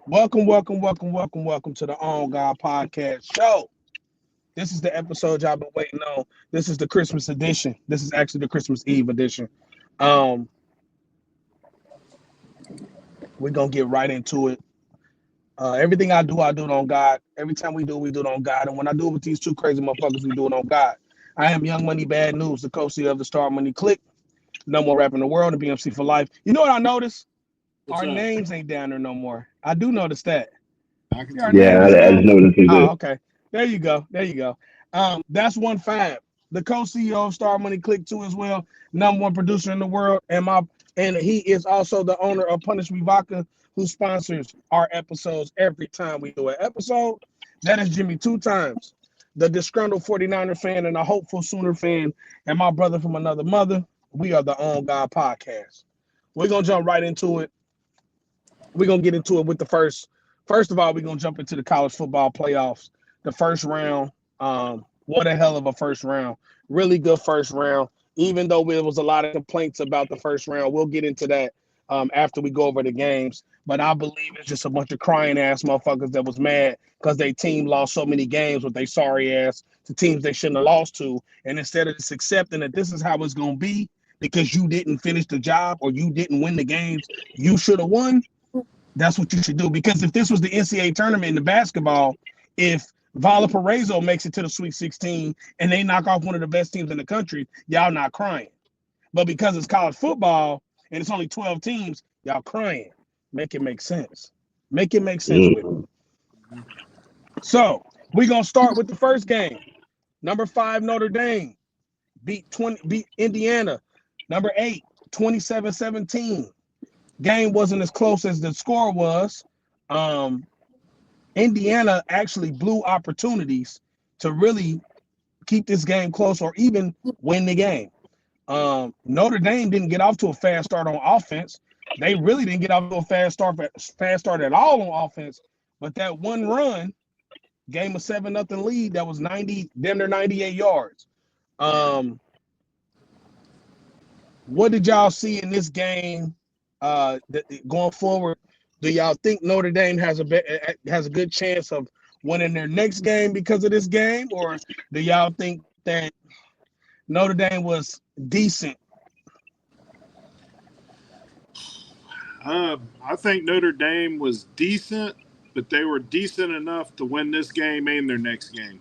Welcome to the On God Podcast Show. This is the episode y'all been waiting on. This is the Christmas edition. This is actually the Christmas Eve edition. Um, we're gonna get right into it. Everything I do it on God. Every time we do it on God. And when I do it with these two crazy motherfuckers, we do it on God. I am Young Money Bad News, the co-CEO of the Star Money Click, number one rapper in the world, the BMC for life. You know what I noticed? What's Our up? names ain't down there no more. I do notice that. I can See our see that. names Yeah, ain't I down just there. noticed it. Oh, okay. There you go. There you go. That's one fab. The co-CEO of Star Money Click 2 as well, number one producer in the world, and he is also the owner of Punish Me Vodka, who sponsors our episodes every time we do an episode. That is Jimmy two times. The disgruntled 49er fan and a hopeful Sooner fan, and my brother from another mother. We are the On God Podcast. We're gonna jump right into it. We're gonna get into it with the first. First of all, we're gonna jump into the college football playoffs. The first round. What a hell of a first round. Really good first round. Even though there was a lot of complaints about the first round, we'll get into that after we go over the games. But I believe it's just a bunch of crying ass motherfuckers that was mad because their team lost so many games with their sorry ass to teams they shouldn't have lost to. And instead of just accepting that this is how it's gonna be because you didn't finish the job or you didn't win the games you should have won, that's what you should do. Because if this was the NCAA tournament in the basketball, if Valparaiso makes it to the Sweet 16 and they knock off one of the best teams in the country, y'all not crying. But because it's college football and it's only 12 teams, y'all crying. Make it make sense. Make it make sense with me. Mm. So we're gonna start with the first game. Number 5 Notre Dame beat Indiana. Number 8, 27-17. Game wasn't as close as the score was. Um, Indiana actually blew opportunities to really keep this game close or even win the game. Notre Dame didn't get off to a fast start on offense. They really didn't get off to a fast start at all on offense. But that one run gave a 7-0 lead that was 90, damn near 98 yards. Um, what did y'all see in this game going forward? Do y'all think Notre Dame has a good chance of winning their next game because of this game, or do y'all think that Notre Dame was decent? I think Notre Dame was decent, but they were decent enough to win this game and their next game.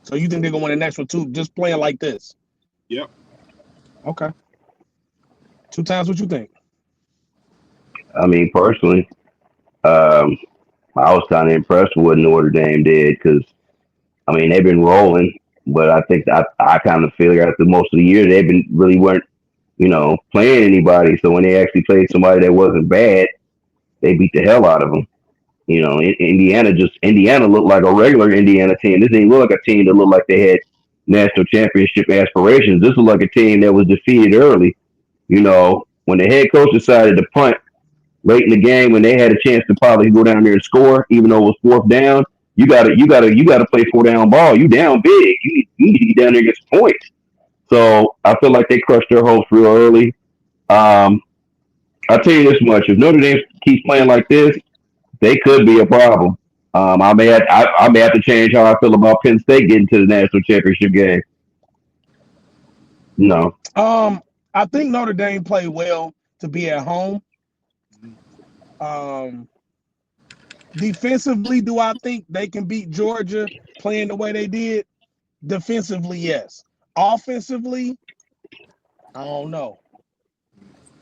So you think they're gonna win the next one too, just playing like this? Yep. Okay, two times. What you think? I mean, personally, um, I was kind of impressed with what Notre Dame did because, I mean, they've been rolling, but I think I kind of feel like after most of the year, they've been really weren't, playing anybody. So when they actually played somebody that wasn't bad, they beat the hell out of them. Indiana looked like a regular Indiana team. This didn't look like a team that looked like they had national championship aspirations. This looked like a team that was defeated early. When the head coach decided to punt late in the game when they had a chance to probably go down there and score, even though it was fourth down. You gotta play 4 down ball. You down big. You need to get down there and get some points. So I feel like they crushed their hopes real early. Um, I'll tell you this much: if Notre Dame keeps playing like this, they could be a problem. I may have to change how I feel about Penn State getting to the national championship game. No, Um, I think Notre Dame played well to be at home. Mhm. Um, Defensively, do I think they can beat Georgia playing the way they did? Defensively, yes. Offensively, I don't know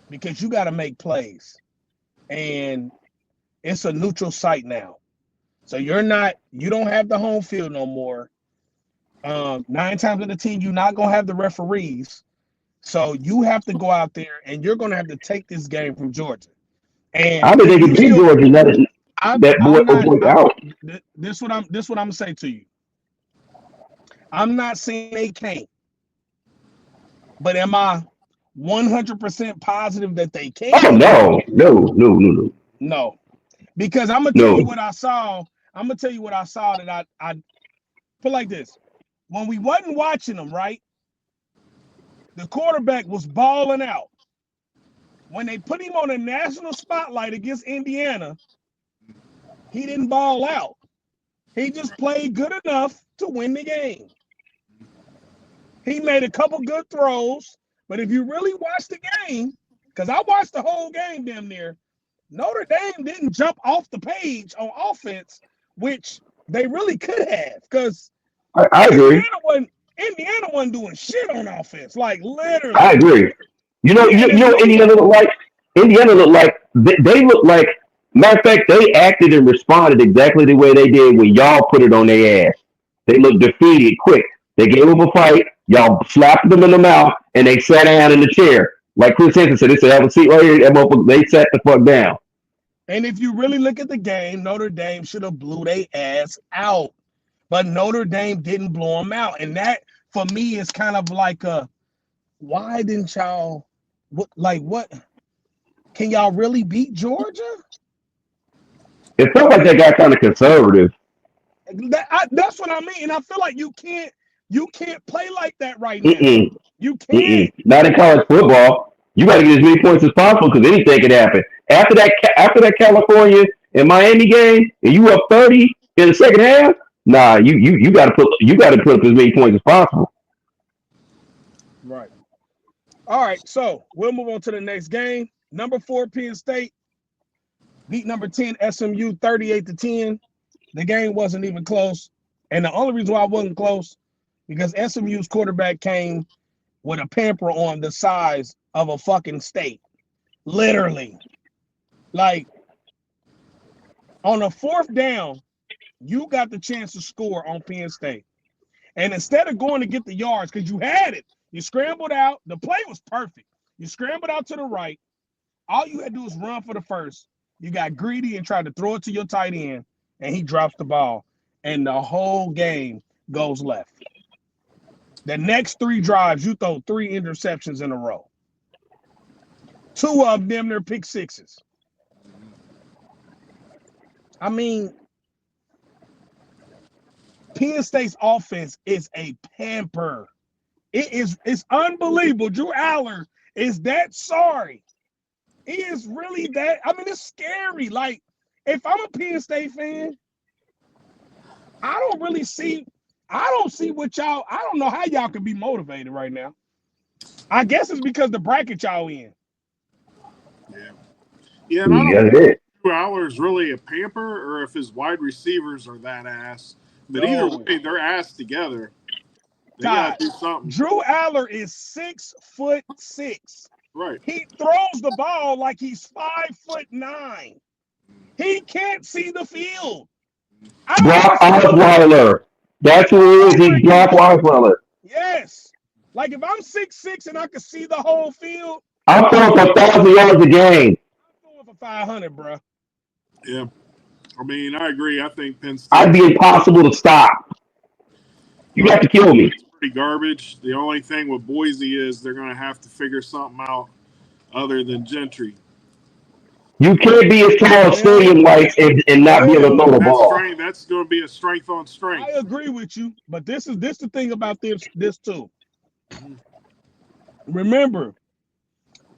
because you got to make plays, and it's a neutral site now. So you don't have the home field no more. 9 times out of 10, you're not gonna have the referees. So you have to go out there and you're gonna have to take this game from Georgia. And I mean they if could you beat still, Georgia. That boy I'm not. boy out. This what I'm gonna say to you. I'm not saying they can't, but am I 100% positive that they Oh can? no, no, no, no, no, No, because I'm gonna tell you no. what I saw. I'm gonna tell you what I saw that I put like this. When we wasn't watching them, right? The quarterback was balling out. when they put him on a national spotlight against Indiana, he didn't ball out. He just played good enough to win the game. He made a couple good throws, but if you really watch the game, because I watched the whole game damn near, Notre Dame didn't jump off the page on offense, which they really could have, because I agree. Indiana wasn't doing shit on offense, like literally. I agree. You know what Indiana looked like? Indiana looked like they looked like. Matter of fact, they acted and responded exactly the way they did when y'all put it on their ass. They looked defeated quick. They gave them a fight. Y'all slapped them in the mouth, and they sat down in the chair. Like Chris Hansen said, they said, "Have a seat right here." They sat the fuck down. And if you really look at the game, Notre Dame should have blew their ass out. But Notre Dame didn't blow them out. And that, for me, is kind of like why didn't y'all, what? Can y'all really beat Georgia? It felt like they got kind of conservative. That's what I mean. And I feel like you can't play like that right now. You can't. Not in college football. You got to get as many points as possible because anything can happen. After that California and Miami game, and you up 30 in the second half, nah, you got to put up as many points as possible. Right. All right. So we'll move on to the next game. Number 4 Penn State beat number 10 SMU 38-10. The game wasn't even close, and the only reason why it wasn't close because SMU's quarterback came with a pamper on the size of a fucking state, literally. Like on a 4th down, you got the chance to score on Penn State, and instead of going to get the yards because you had it, you scrambled out. The play was perfect. You scrambled out to the right. All you had to do was run for the first. You got greedy and tried to throw it to your tight end, and he drops the ball, and the whole game goes left. The next 3 drives, you throw 3 interceptions in a row. 2 of them, they're pick sixes. I mean, Penn State's offense is a pamper. It's unbelievable. Drew Aller is that sorry. He is really that. I mean, it's scary. Like, if I'm a Penn State fan, I don't see what y'all, I don't know how y'all can be motivated right now. I guess it's because the bracket y'all in. Yeah, and I don't know if Drew Aller's really a pamper or if his wide receivers are that ass. But either way, they're ass together. They got to do something. Drew Aller is 6'6". Right. He throws the ball like he's 5'9". He can't see the field. Brock Osweiler. That's who he is. He's Brock Osweiler. Yes. Like if I'm 6'6" and I can see the whole field, I'm throwing for 1,000 yards a game. I'm throwing for 500, bro. Yeah. I mean, I agree. I think Penn State. I'd be impossible to stop. You have to kill me. It's pretty garbage. The only thing with Boise is they're going to have to figure something out other than Gentry. You can't be as tall as stadium lights and not be able to throw the ball. That's going to be a strength on strength. I agree with you, but this the thing about this too. Remember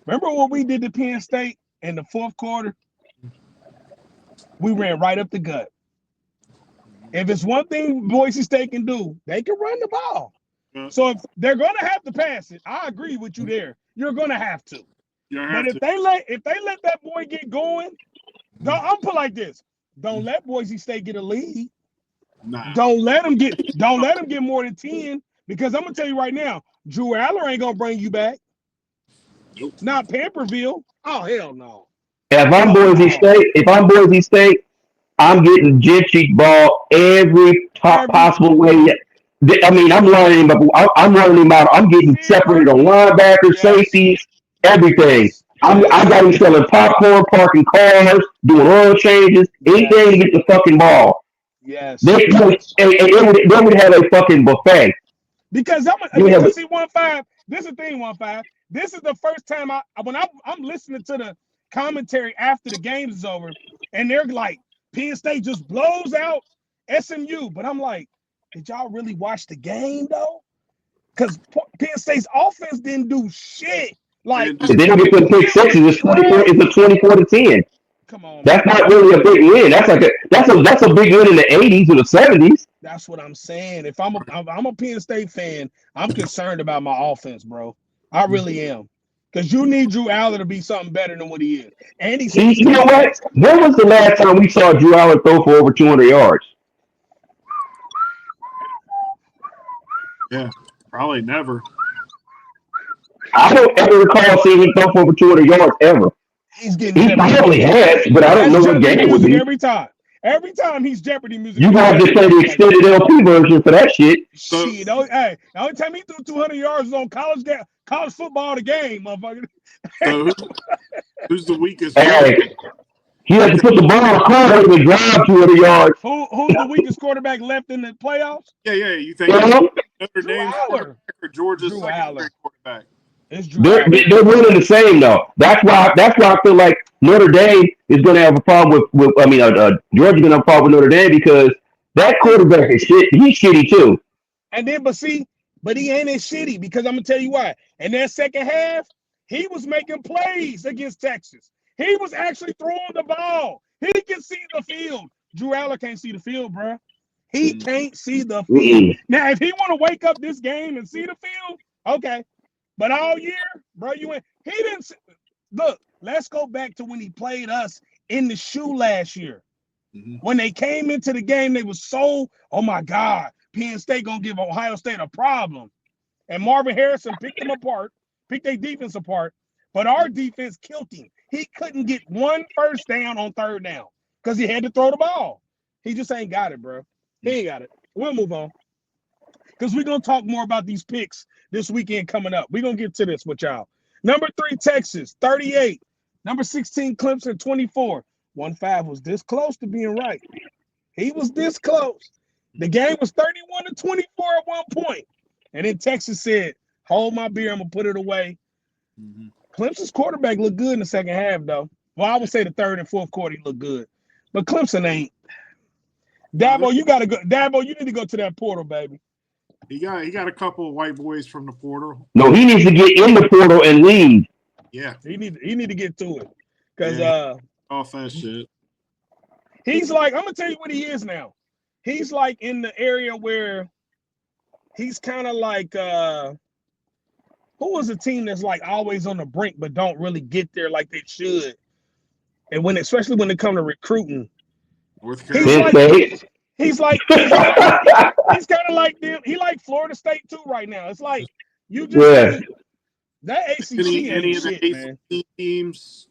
what we did to Penn State in the 4th quarter? We ran right up the gut. If it's one thing Boise State can do, they can run the ball. So if they're going to have to pass it, I agree with you there. You're going to have to. But if they let that boy get going, I'm put like this: don't let Boise State get a lead. Nah. Don't let them get more than 10 because I'm gonna tell you right now, Drew Aller ain't gonna bring you back. Nope. Not Pamperville. Oh hell no. If I'm Boise State, I'm getting Gentry ball every possible way. I mean, I'm running him out. I'm getting separated on linebackers, safeties, everything. I got him selling popcorn, parking cars, doing oil changes, anything to get the fucking ball. Yes. They would have a fucking buffet. Because see 1-5. This is the thing, 1-5. This is the first time I'm listening to the commentary after the game is over, and they're like, Penn State just blows out SMU. But I'm like, did y'all really watch the game though? Because Penn State's offense didn't do shit. Like, If they don't get them pick sixes, it's 24. It's a 24-10. come on, That's man. not really a big win. That's a big win in the 80s or the 70s. That's what I'm saying. If I'm a Penn State fan, I'm concerned about my offense, bro. I really am. Because you need Drew Allen to be something better than what he is. And You know what? When was the last time we saw Drew Allen throw for over 200 yards? Yeah, probably never. I don't ever recall seeing him throw for over 200 yards ever. He's getting He probably has, but I don't know what game it would be. every time. Every time he's Jeopardy music. You gonna have to play the extended LP version for that shit. Shit, the only time he threw 200 yards was on college football the game, motherfucker. So who's the weakest? Hey, he had to put the ball on the corner and drive 200 yards. Who's the weakest quarterback left in the playoffs? Yeah. You think Uh-huh. Notre Dame's quarterback or Georgia's secondary quarterback? They're winning the same though. That's why I feel like Notre Dame is going to have a problem with Georgia's going to have a problem with Notre Dame because that quarterback is shit. He's shitty too. And then, but he ain't as shitty because I'm gonna tell you why. In that second half, he was making plays against Texas. He was actually throwing the ball. He can see the field. Drew Allen can't see the field, bro. He can't see the field. Now, if he want to wake up this game and see the field, okay. But all year, bro, he didn't see, look. Let's go back to when he played us in the shoe last year. When they came into the game, they was so, oh my God, Penn State gonna give Ohio State a problem. And Marvin Harrison picked their defense apart, but our defense killed him. He couldn't get one first down on third down because he had to throw the ball. He just ain't got it, bro. He ain't got it. We'll move on. Because we're going to talk more about these picks this weekend coming up. We're going to get to this with y'all. Number 3, Texas, 38. Number 16, Clemson, 24. 1-5 was this close to being right. He was this close. The game was 31-24 at one point. And then Texas said, hold my beer, I'm going to put it away. Clemson's quarterback looked good in the second half, though. Well, I would say the third and fourth quarter he looked good. But Clemson ain't. Dabo, you got to go. Dabo, you need to go to that portal, baby. He got a couple of white boys from the portal. No, he needs to get in the portal and leave. Yeah. He need to get to it. Because off that shit. He's like, I'm gonna tell you what he is now. He's like in the area where he's kind of like who was a team that's like always on the brink but don't really get there like they should. And especially when it comes to recruiting. North Carolina. He's kind of like them. He like Florida State too right now. It's like you just that ACC ain't shit, man. Teams.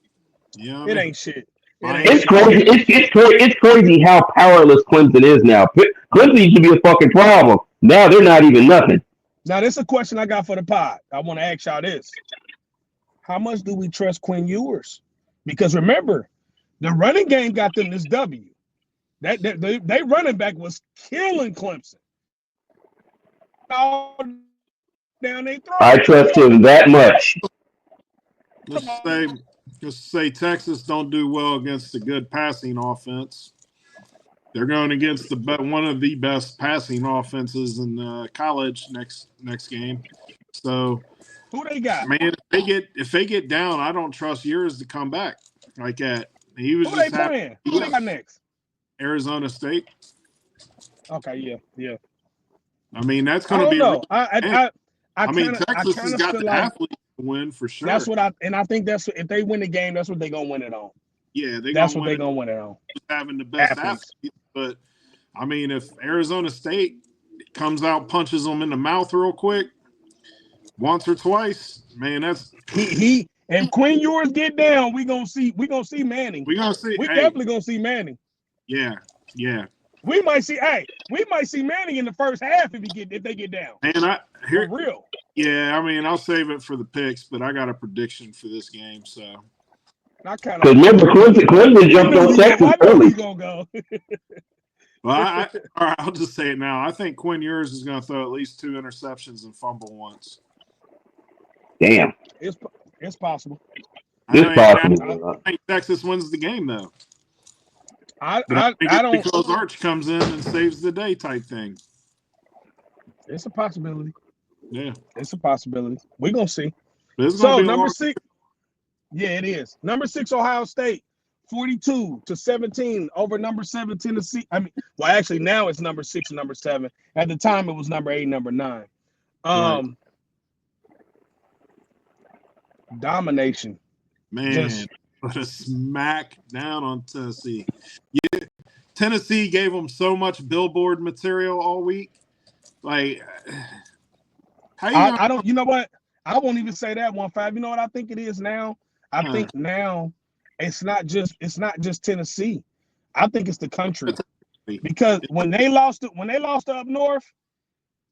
Yeah, it ain't shit. It's crazy. It's crazy how powerless Clemson is now. Clemson used to be a fucking problem. Now they're not even nothing. Now this is a question I got for the pod. I want to ask y'all this: how much do we trust Quinn Ewers? Because remember, the running game got them this W. They running back was killing Clemson. All down they throw. I trust him that much. Let's say Texas don't do well against a good passing offense. They're going against one of the best passing offenses in college next game. So who they got? Man, if they get down, I don't trust Ewers to come back like that. He was who just they playing? Who they got next? Arizona State. Okay, yeah. I mean, that's going to be. I mean, Texas has got the athlete to win for sure. That's what I think. That's if they win the game, that's what they're gonna win it on. Yeah, that's what they're gonna win it on. Having the best athletes, but I mean, if Arizona State comes out, punches them in the mouth real quick, once or twice, man, that's he. And Quinn Ewers get down, we gonna see Manning. We definitely gonna see Manning. Yeah. We might see Manning in the first half if they get down. And for real. Yeah, I mean, I'll save it for the picks, but I got a prediction for this game. So, because remember, Clemson jumped on Texas early. Go. Well, all right, I'll just say it now. I think Quinn Ewers is going to throw at least 2 interceptions and fumble once. Damn, it's possible. It's possible. I think Texas wins the game though. I don't because Arch comes in and saves the day type thing. It's a possibility. Yeah, it's a possibility. We're gonna see. But it's going So to be a number long. 6, yeah, it is. Number 6, Ohio State, 42-17 over number 7 Tennessee. Well, actually now it's number 6 and number 7. At the time it was number 8, number 9. Right. Domination. Man, Just what a smack down on Tennessee. Yeah, Tennessee gave them so much billboard material all week. Like, how you I don't. You know what? I won't even say that 1-5. You know what I think it is now? I think now it's not just Tennessee. I think it's the country, because when they lost up north,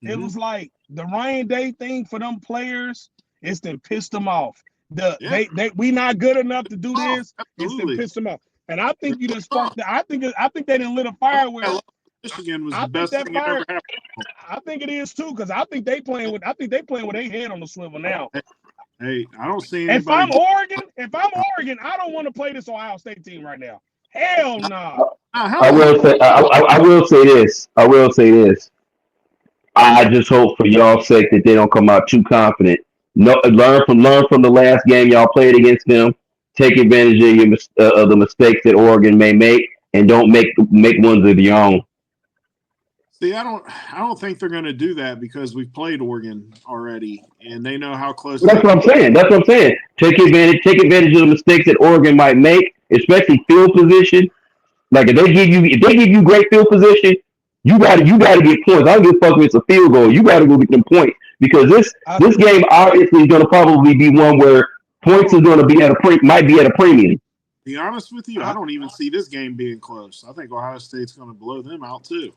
it was like the Ryan Day thing for them players. It's then pissed them off. We not good enough to do this. It's then pissed them off. And I think you just sparked that. I think they didn't lit a fire where Michigan was the best thing that ever happened. I think it is too, because I think they playing with their head on the swivel now. Hey, I don't see anybody. If I'm Oregon, I don't want to play this Ohio State team right now. Hell no. I will say this. I just hope for y'all's sake that they don't come out too confident. No, learn from the last game y'all played against them. Take advantage of the mistakes that Oregon may make, and don't make ones of your own. See, I don't think they're going to do that, because we've played Oregon already, and they know how close. That's what I'm saying. Take advantage of the mistakes that Oregon might make, especially field position. Like if they give you great field position, you got to get points. I don't give a fuck if it's a field goal. You got to go get them points, because this game obviously is going to probably be one where points is going to be might be at a premium. Be honest with you, I don't even see this game being close. I think Ohio State's going to blow them out too.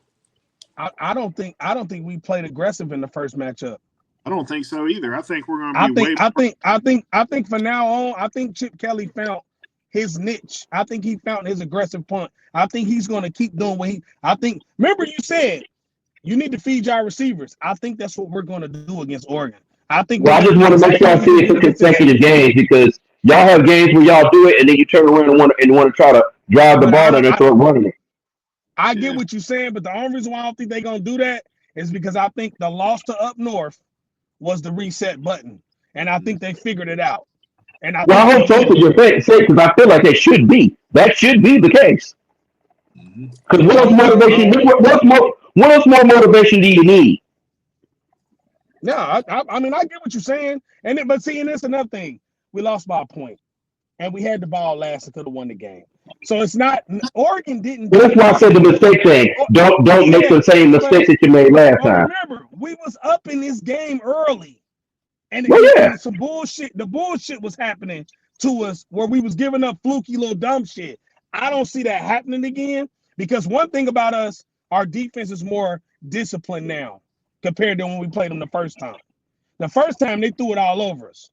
I don't think we played aggressive in the first matchup. I don't think so either. I think we're going to be I think from now on, I think Chip Kelly found his niche. I think he found his aggressive punt. I think he's going to keep doing remember you said you need to feed your receivers. I think that's what we're going to do against Oregon. I just want to make sure I see it for consecutive games, because y'all have games where y'all do it and then you turn around and want to try to drive the ball and then start running it. I get what you're saying, but the only reason why I don't think they're going to do that is because I think the loss to up north was the reset button, and I think they figured it out. And I hope so for your sake, because I feel like that should be the case. Because what else more motivation do you need? No, I mean I get what you're saying, but see, and that's another thing. We lost by a point, and we had the ball last and could have won the game. So it's not Oregon didn't. Well, that's why I said the mistake thing. Don't make the same mistakes that you made last time. Remember, we was up in this game early, and some bullshit. The bullshit was happening to us where we was giving up fluky little dumb shit. I don't see that happening again, because one thing about us, our defense is more disciplined now compared to when we played them the first time. The first time they threw it all over us.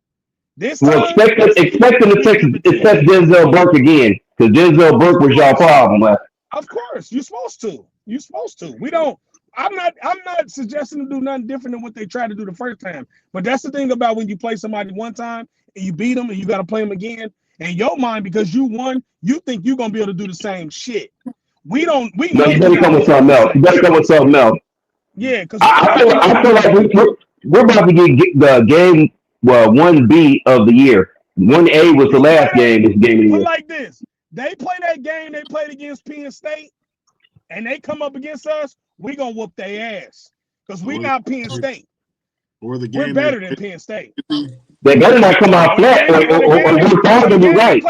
This time, expect them to test Denzel Burke again, because Denzel Burke was y'all problem. Of course, you're supposed to. We don't. I'm not suggesting to do nothing different than what they tried to do the first time. But that's the thing about when you play somebody one time and you beat them and you got to play them again. In your mind, because you won, you think you're gonna be able to do the same shit. We don't. You better come with something else. Yeah, because I feel like we're about to get the game. Well, 1B of the year. 1A was the last game. This game of the year. Like this, they play that game they played against Penn State, and they come up against us. We gonna whoop their ass, because we not Penn State. Or the game we're better than Penn State. They better not come out flat, or we're harder than right.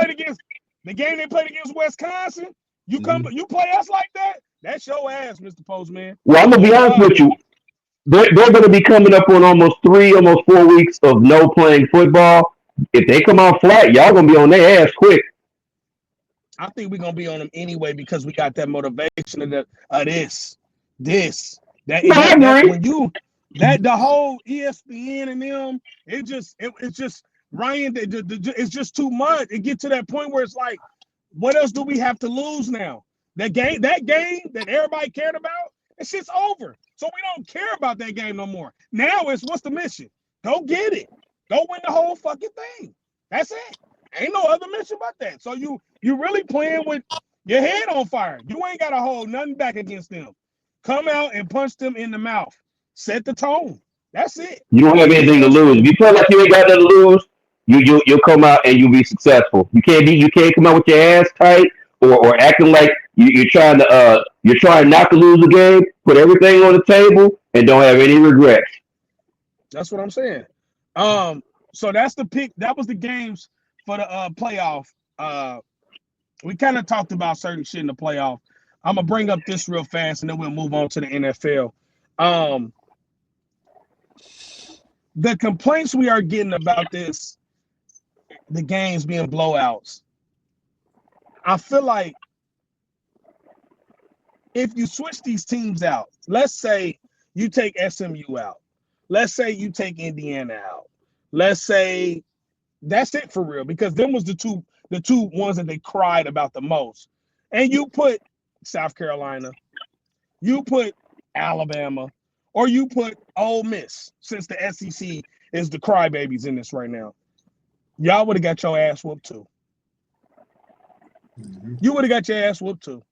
The game they played against Wisconsin. You play us like that? That's your ass, Mr. Postman. Well, I'm gonna be honest with you. They're going to be coming up on almost 4 weeks of no playing football. If they come out flat, y'all going to be on their ass quick. I think we're going to be on them anyway, because we got that motivation of this. The whole ESPN and them, it's just Ryan, it's just too much. It gets to that point where it's like, what else do we have to lose now? That game that everybody cared about, that shit's over. So we don't care about that game no more. Now it's, what's the mission? Go get it. Go win the whole fucking thing. That's it. Ain't no other mission but that. So you really playing with your head on fire. You ain't got to hold nothing back against them. Come out and punch them in the mouth. Set the tone. That's it. You don't have anything to lose. If you feel like you ain't got nothing to lose, you'll come out and you'll be successful. You can't come out with your ass tight or acting like you're trying not to lose the game. Put everything on the table and don't have any regrets. That's what I'm saying. So that's the pick. That was the games for the playoff. We kind of talked about certain shit in the playoff. I'm gonna bring up this real fast, and then we'll move on to the NFL. The complaints we are getting about this, the games being blowouts. I feel like if you switch these teams out, let's say you take SMU out, let's say you take Indiana out, let's say that's it for real, because them was the two ones that they cried about the most. And you put South Carolina, you put Alabama, or you put Ole Miss, since the SEC is the crybabies in this right now. Y'all would have got your ass whooped too. Mm-hmm. You would have got your ass whooped too.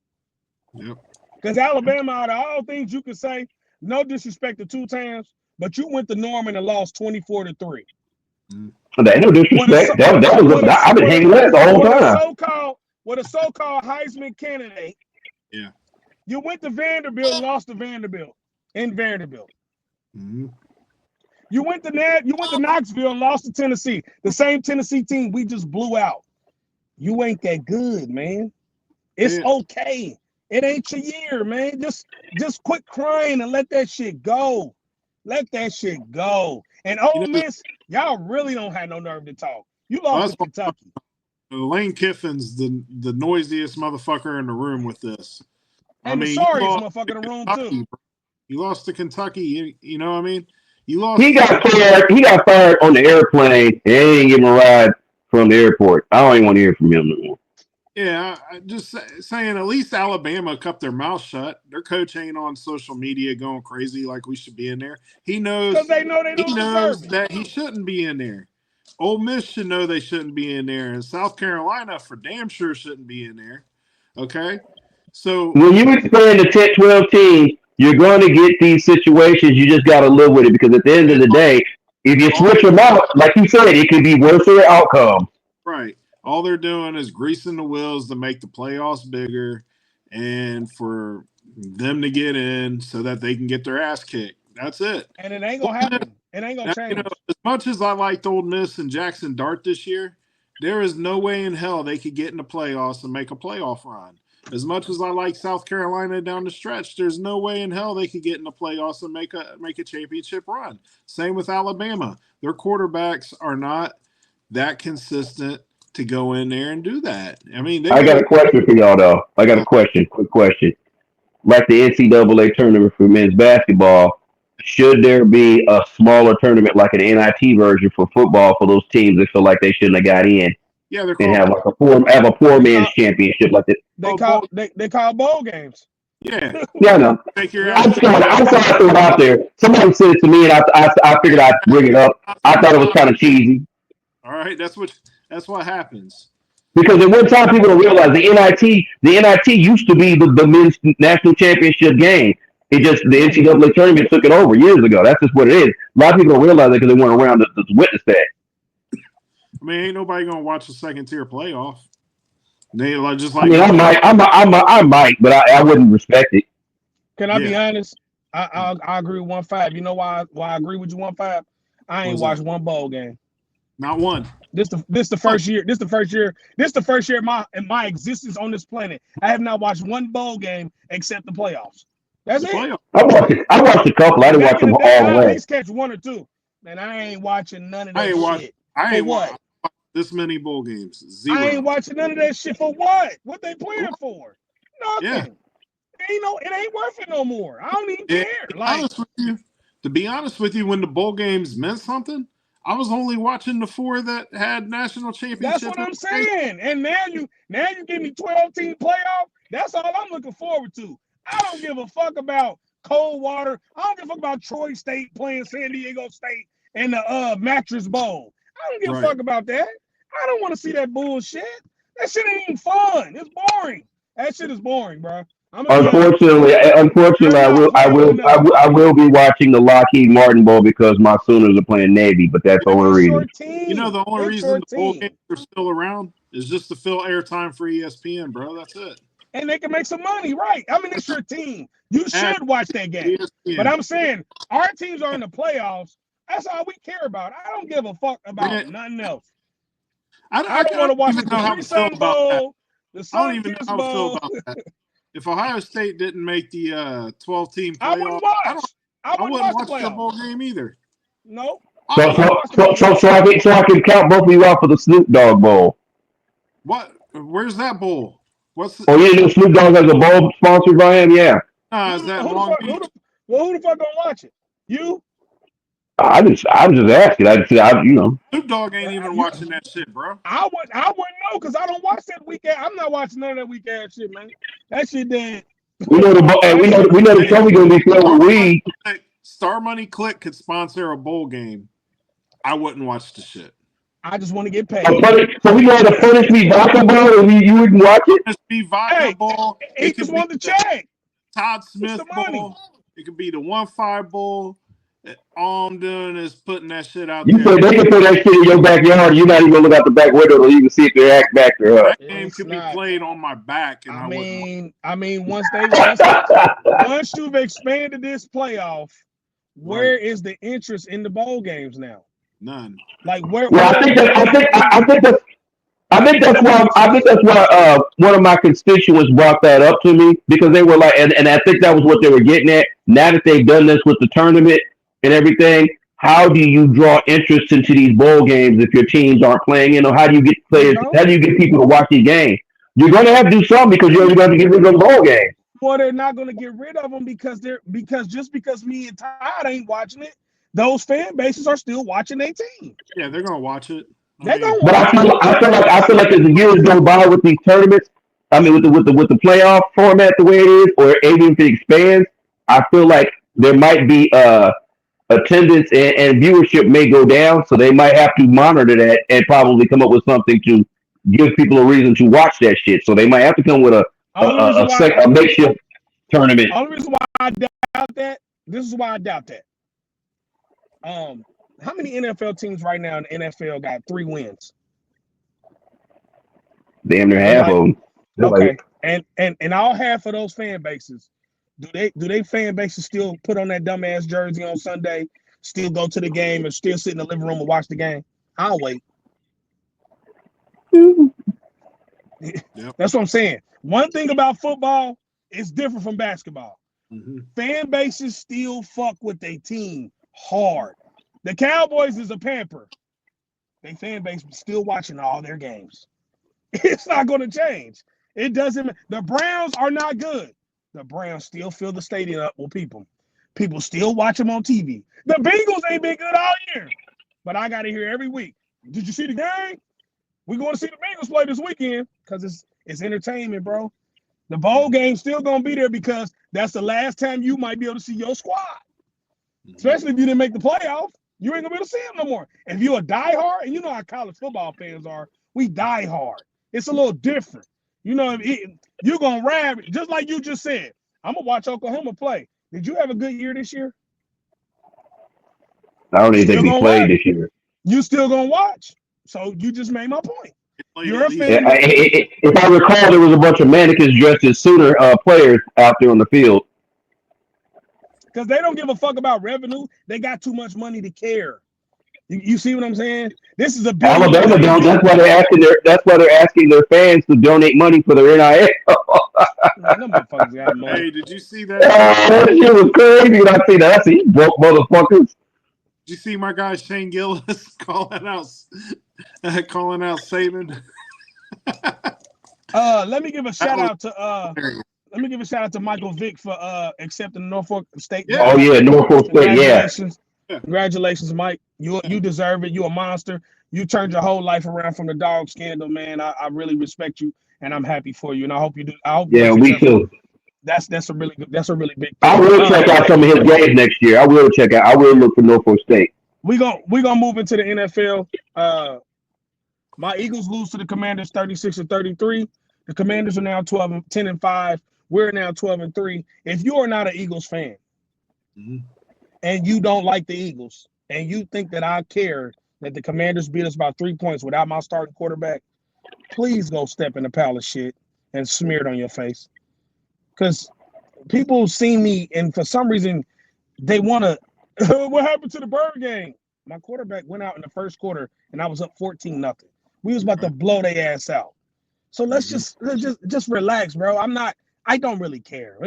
Yep. Because Alabama, out of all things you could say, no disrespect to two times, but you went to Norman and lost 24-3. That ain't no disrespect. I've been hanging with it the whole time. With a so-called Heisman candidate. Yeah. You went to Vanderbilt and lost to Vanderbilt in Vanderbilt. Mm-hmm. You went to Knoxville and lost to Tennessee. The same Tennessee team we just blew out. You ain't that good, man. It's okay. It ain't your year, man. Just quit crying and let that shit go. Let that shit go. And Ole Miss, y'all really don't have no nerve to talk. You lost to Kentucky. Lane Kiffin's the noisiest motherfucker in the room with this. And the sorriest motherfucker in the room too. You lost to Kentucky. You know what I mean? You lost. He got fired on the airplane and they didn't give him a ride from the airport. I don't even want to hear from him no more. Yeah, I just saying, at least Alabama kept their mouth shut. Their coach ain't on social media going crazy like we should be in there. He knows because they know they don't deserve it. That he shouldn't be in there. Ole Miss should know they shouldn't be in there, and South Carolina for damn sure shouldn't be in there. Okay, so when you expand to 10, 12 teams, you're going to get these situations. You just got to live with it, because at the end of the day, if you switch them out, like you said, it could be worse for the outcome. Right. All they're doing is greasing the wheels to make the playoffs bigger and for them to get in so that they can get their ass kicked. That's it. And it ain't going to happen. It ain't going to change. As much as I liked Ole Miss and Jackson Dart this year, there is no way in hell they could get in the playoffs and make a playoff run. As much as I like South Carolina down the stretch, there's no way in hell they could get in the playoffs and make a championship run. Same with Alabama. Their quarterbacks are not that consistent to go in there and do that. I mean, I got a question for y'all, though. I got a quick question. Like the NCAA tournament for men's basketball, should there be a smaller tournament like an NIT version for football for those teams that feel like they shouldn't have got in? Yeah, they're and have like a poor man's championship like that. They call bowl games. Yeah. Yeah, I know. I saw it out there. Somebody said it to me, and I figured I'd bring it up. I thought it was kind of cheesy. All right, that's what happens. Because at one time, people don't realize the NIT used to be the men's national championship game. It just the NCAA tournament took it over years ago. That's just what it is. A lot of people don't realize it because they weren't around to witness that. I mean, ain't nobody gonna watch a second tier playoff. They just like. I mean, I might, but I wouldn't respect it. Can I be honest? I agree with 1-5. You know why I agree with you 1-5? I ain't watched one bowl game. Not one. This the first year. This the first year in my existence on this planet. I have not watched one bowl game except the playoffs. That's it. I watched a couple. I didn't watch them all the way. At least catch one or two. Man, I ain't watching none of that shit. I ain't watched this many bowl games. Zero. I ain't watching none of that shit for what? What they playing for? Nothing. Yeah. It ain't worth it no more. I don't even care. To be honest with you, when the bowl games meant something, I was only watching the 4 that had national championships. That's what I'm saying. And now you give me 12-team playoff. That's all I'm looking forward to. I don't give a fuck about Coldwater. I don't give a fuck about Troy State playing San Diego State in the Mattress Bowl. I don't give a fuck about that. I don't want to see that bullshit. That shit ain't even fun. It's boring. That shit is boring, bro. I'm gonna be honest. Unfortunately, Hold on, hold on now. I will be watching the Lockheed Martin Bowl because my Sooners are playing Navy, but that's the only It's your reason. You know, team. the only It's your reason the bowl team. games are still around is just to fill airtime for ESPN, bro. That's it. And they can make some money, right? I mean, it's your team. You Add should watch that game. But ESPN. I'm saying our teams are in the playoffs. That's all we care about. I don't give a fuck about Man, nothing else. I I don't want to watch the even know how Capri I feel Sun about that. Bowl, the I don't Sun even know Kiss how I feel Bowl. about that. If Ohio State didn't make the 12-team I wouldn't playoff, watch. I I wouldn't wouldn't watch the watch the playoffs. bowl game either. No. So I wouldn't watch the bowl game. so I can count both of you out for the Snoop Dogg Bowl. What? Where's that bowl? What's? Oh, you know Snoop Dogg has a bowl sponsored by him? Yeah. Is that Long Beach? Who the fuck gonna watch it? You? I'm just asking. You know. Snoop Dogg ain't even watching that shit, bro. I wouldn't know because I don't watch that weekend. I'm not watching none of that weekend shit, man. That shit dead. We know the Trophy gonna be filled with weed. Star Money Click could sponsor a bowl game. I wouldn't watch the shit. I just want to get paid. So we know the Punish Me Vodka Bowl, and you wouldn't watch it? Punish Me Vodka Bowl. He just want the check. Todd Smith Bowl. It could be the 1-5 Bowl. All I'm doing is putting that shit out there. You said they can put that shit in your backyard. You're not even gonna look out the back window so you can see if they're act back there. That game could be played on my back, and I mean, once you've expanded this playoff, where is the interest in the bowl games now? None. Like where? Well, I think that's why one of my constituents brought that up to me because they were like, and I think that was what they were getting at. Now that they've done this with the tournament and everything, how do you draw interest into these bowl games if your teams aren't playing? You know, how do you get players? How do you get people to watch these games? You're going to have to do something because you're going to get rid of the bowl games. Well, they're not going to get rid of them because me and Todd ain't watching it, those fan bases are still watching their team. Yeah, they're going to watch it. They're going to watch it. I feel like as the years go by with these tournaments, I mean, with the playoff format the way it is, or even if it expands, I feel like there might be attendance and viewership may go down, so they might have to monitor that and probably come up with something to give people a reason to watch that shit. So they might have to come with a makeshift tournament. The only reason why I doubt that, this is why I doubt that. How many NFL teams right now in the NFL got 3 wins? Damn near half of them. Okay, and all half of those fan bases, do they fan bases still put on that dumbass jersey on Sunday, still go to the game, and still sit in the living room and watch the game? I'll wait. Yep. That's what I'm saying. One thing about football is different from basketball. Mm-hmm. Fan bases still fuck with their team hard. The Cowboys is a pamper. They fan base still watching all their games. It's not going to change. It doesn't. The Browns are not good. The Browns still fill the stadium up with people. People still watch them on TV. The Bengals ain't been good all year, but I got to hear every week. Did you see the game? We're going to see the Bengals play this weekend because it's entertainment, bro. The bowl game's still going to be there because that's the last time you might be able to see your squad. Especially if you didn't make the playoff, you ain't going to be able to see them no more. If you're a diehard, and you know how college football fans are, we die hard. It's a little different. You know, you're going to ride, just like you just said. I'm going to watch Oklahoma play. Did you have a good year this year? I don't even think we played this year. You still going to watch. So you just made my point. You're a fan. If I recall, there was a bunch of mannequins dressed as Sooner players out there on the field. Because they don't give a fuck about revenue. They got too much money to care. You see what I'm saying? This is a big Alabama don't. That's why they're asking their fans to donate money for their NIL. Hey, did you see that? That shit was crazy when I see that. I see broke motherfuckers. Did you see my guy Shane Gillis calling out Saban? Let me give a shout out to Michael Vick for accepting the Norfolk State. Yeah. Oh yeah, Norfolk State. Yeah. Congratulations, Mike. You deserve it. You're a monster. You turned your whole life around from the dog scandal, man. I really respect you, and I'm happy for you. And I hope you do. We too. That's a really big thing. I will check out some of his games next year. I will look for Norfolk State. We gonna move into the NFL. My Eagles lose to the Commanders 36-33. The Commanders are now 10-5. We're now 12-3. If you are not an Eagles fan Mhm. and you don't like the Eagles and you think that I care that the Commanders beat us by 3 points without my starting quarterback, please go step in the pile of shit and smear it on your face. Because people see me and for some reason they want to, what happened to the Bird game? My quarterback went out in the first quarter and I was up 14-0. We was about to blow their ass out. So let's just relax, bro. I don't really care.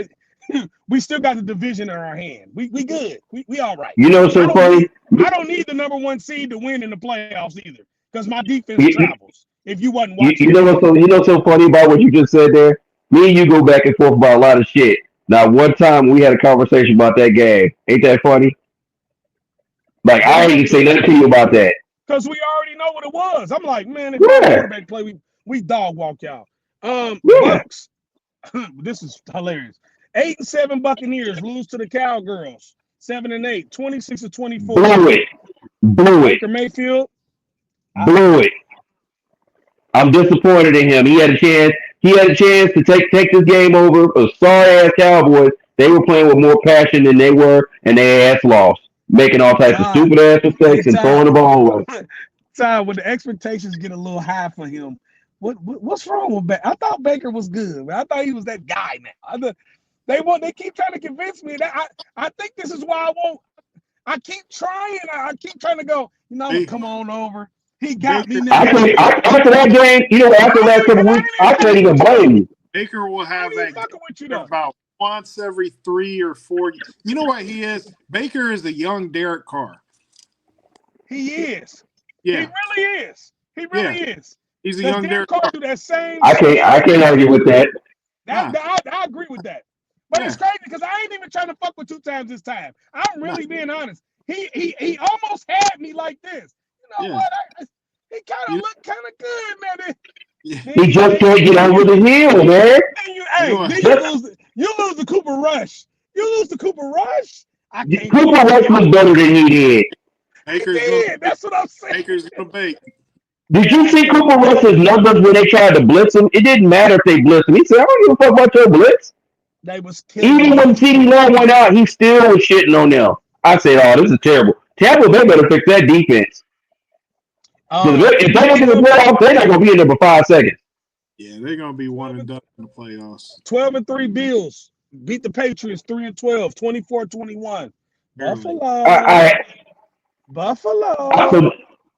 We still got the division in our hand. We good. We all right. You know what's so funny? I don't need the number 1 seed to win in the playoffs either, because my defense travels. If you wasn't watching, You know what's so funny about what you just said there? Me and you go back and forth about a lot of shit. Now, one time we had a conversation about that game. Ain't that funny? Like I ain't even say nothing to you about that. Because we already know what it was. I'm like, man, if our quarterback play, we dog walk y'all. Bucks. This is hilarious. 8-7 Buccaneers lose to the Cowgirls. 7-8, 26-24. Blew it. Baker Mayfield. Blew it. I'm disappointed in him. He had a chance to take this game over. A sorry ass Cowboys. They were playing with more passion than they were, and their ass lost, making all types of stupid ass mistakes and throwing the ball away. Time when the expectations get a little high for him. What's wrong with Baker? I thought Baker was good. I thought he was that guy now. They keep trying to convince me that I think this is why I won't. I keep trying. I keep trying to go. Come on over. He got me now. After that game, after the last couple weeks, I can't even blame you. Baker will have that about once every 3 or 4. You know what he is? Baker is a young Derek Carr. He is. Yeah. He really is. He really is. He's a young Derek Carr. Do that same. I can't argue with that. I agree with that. But it's crazy because I ain't even trying to fuck with 2 times this time. I'm really being honest. He almost had me like this. You know what? He kind of looked kind of good, man. He just can't get over the hill, man. You lose the Cooper Rush. Cooper Rush was better than he did. That's what I'm saying. Baker's gonna bake. Did you see Cooper Rush's numbers when they tried to blitz him? It didn't matter if they blitzed him. He said, I don't give a fuck about your blitz. They was even when CeeDee Lamb went out, he still was shitting on them. I said, oh, this is terrible. Tampa Bay better fix that defense. If they get to the playoffs, they're not going to be in there for 5 seconds. Yeah, they're going to be 1 and done in the playoffs. 12-3 Bills beat the Patriots 3-12, 24-21. Buffalo.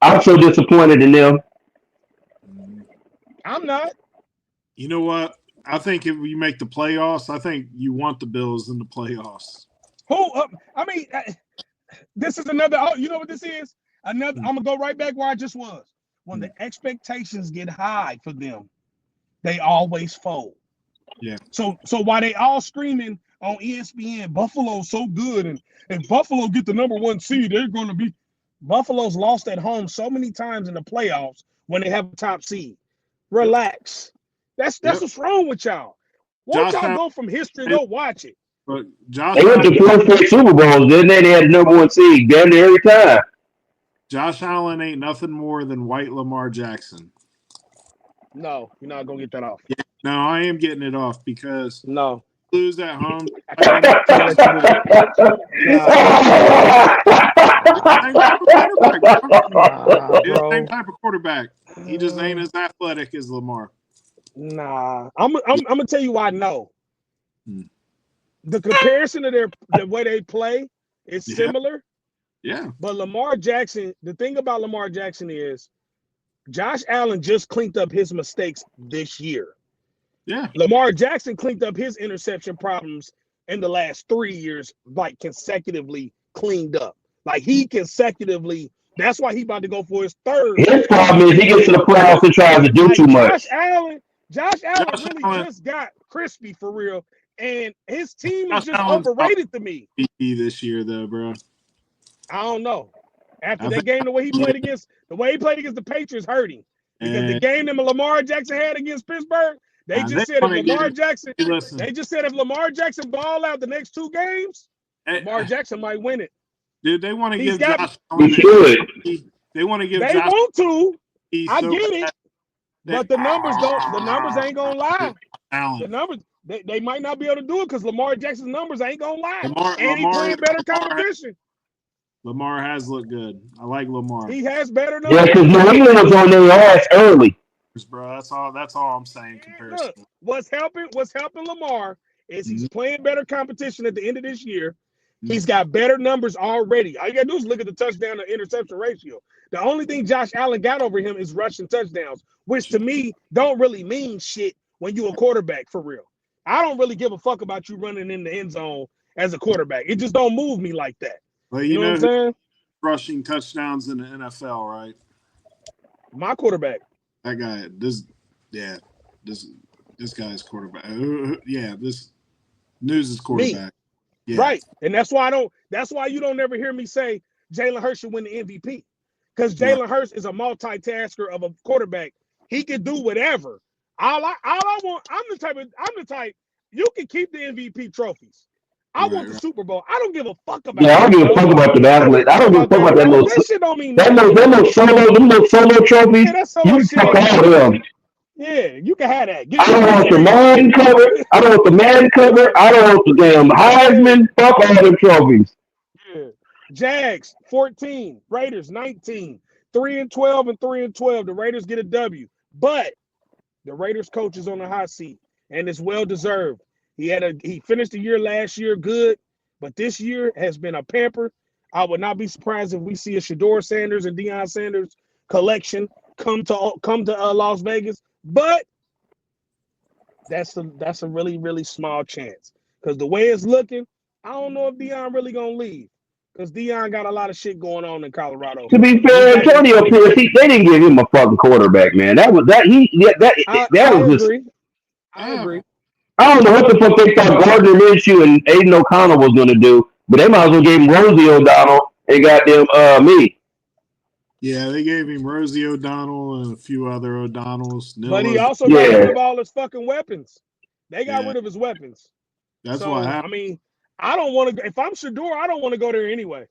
I'm so disappointed in them. I'm not. You know what? I think if you make the playoffs, I think you want the Bills in the playoffs. This is another. You know what this is? I'm gonna go right back where I just was. When the expectations get high for them, they always fold. Yeah. So while they all screaming on ESPN, Buffalo's so good, and if Buffalo get the number 1 seed, they're going to be. Buffalo's lost at home so many times in the playoffs when they have a top seed. Relax. That's what's wrong with y'all. Won't y'all go from history and go watch it? But they went to 4 straight Super Bowls, didn't they? They had the number 1 seed damn near every time. Josh Allen ain't nothing more than white Lamar Jackson. No, you're not gonna get that off. Yeah, no, I am getting it off because lose at home. Same type of quarterback. He just ain't as athletic as Lamar. Nah, I'm gonna tell you why. No, the comparison of the way they play is similar. Yeah, but Lamar Jackson. The thing about Lamar Jackson is, Josh Allen just cleaned up his mistakes this year. Yeah, Lamar Jackson cleaned up his interception problems in the last 3 years, like consecutively cleaned up. Like he consecutively. That's why he about to go for his 3rd. His problem is he gets to the playoffs and tries to do too much. Josh Allen just got crispy for real, and his team is just overrated to me. This year, though, bro. I don't know. After that game, the way he played against the Patriots hurt him. Because the game that Lamar Jackson had against Pittsburgh, they just said if Lamar Jackson ball out the next 2 games, Lamar Jackson might win it. Dude, they want to give Josh Allen. They want to give. They Josh want to. I get it. But the numbers ain't gonna lie. Allen. The numbers. They might not be able to do it because Lamar Jackson's numbers ain't gonna lie. Lamar, And he playing better competition. Lamar has looked good. I like Lamar. He has better Yeah, numbers. because New England was on their ass early. Bro, that's all I'm saying. Comparison. Look, what's helping Lamar is he's playing better competition at the end of this year. He's got better numbers already. All you gotta do is look at the touchdown to interception ratio. The only thing Josh Allen got over him is rushing touchdowns, which to me don't really mean shit when you a quarterback for real. I don't really give a fuck about you running in the end zone as a quarterback. It just don't move me like that. Well, You know what I'm saying? rushing touchdowns in the NFL, right? My quarterback. That guy, this guy's quarterback. This News is quarterback. Yeah. Right. And that's why you don't ever hear me say Jalen Hurts should win the MVP. Because Jalen Hurts is a multitasker of a quarterback. He can do whatever. All I want, I'm the type, you can keep the MVP trophies. I want the Super Bowl. I don't give a fuck about I don't give a fuck about the athlete. I don't give a fuck about that little. That shit don't mean them little solo trophies. Yeah, that's solo you shit. Fuck all of them. Yeah, you can have that. I don't want your Madden cover. I don't want the Madden cover. I don't want the damn Heisman. Fuck all them trophies. Yeah. Jags 14, Raiders 19, 3-12 and 3-12. The Raiders get a W, but the Raiders coach is on the hot seat, and it's well deserved. He finished the year last year good, but this year has been a pamper. I would not be surprised if we see a Shedeur Sanders and Deion Sanders collection come to Las Vegas, but that's a really, really small chance because the way it's looking, I don't know if Deion really gonna leave because Deion got a lot of shit going on in Colorado. To be fair, Antonio Pierce, they didn't give him a fucking quarterback, man. I agree. I don't know what the fuck they thought Gardner Minshew and Aiden O'Connell was going to do, but they might as well give him Rosie O'Donnell and goddamn me. Yeah, they gave him Rosie O'Donnell and a few other O'Donnells. But he also got rid of all his fucking weapons. They got rid of his weapons. That's what happened. I mean, I don't want to. If I'm Shedeur, I don't want to go there anyway.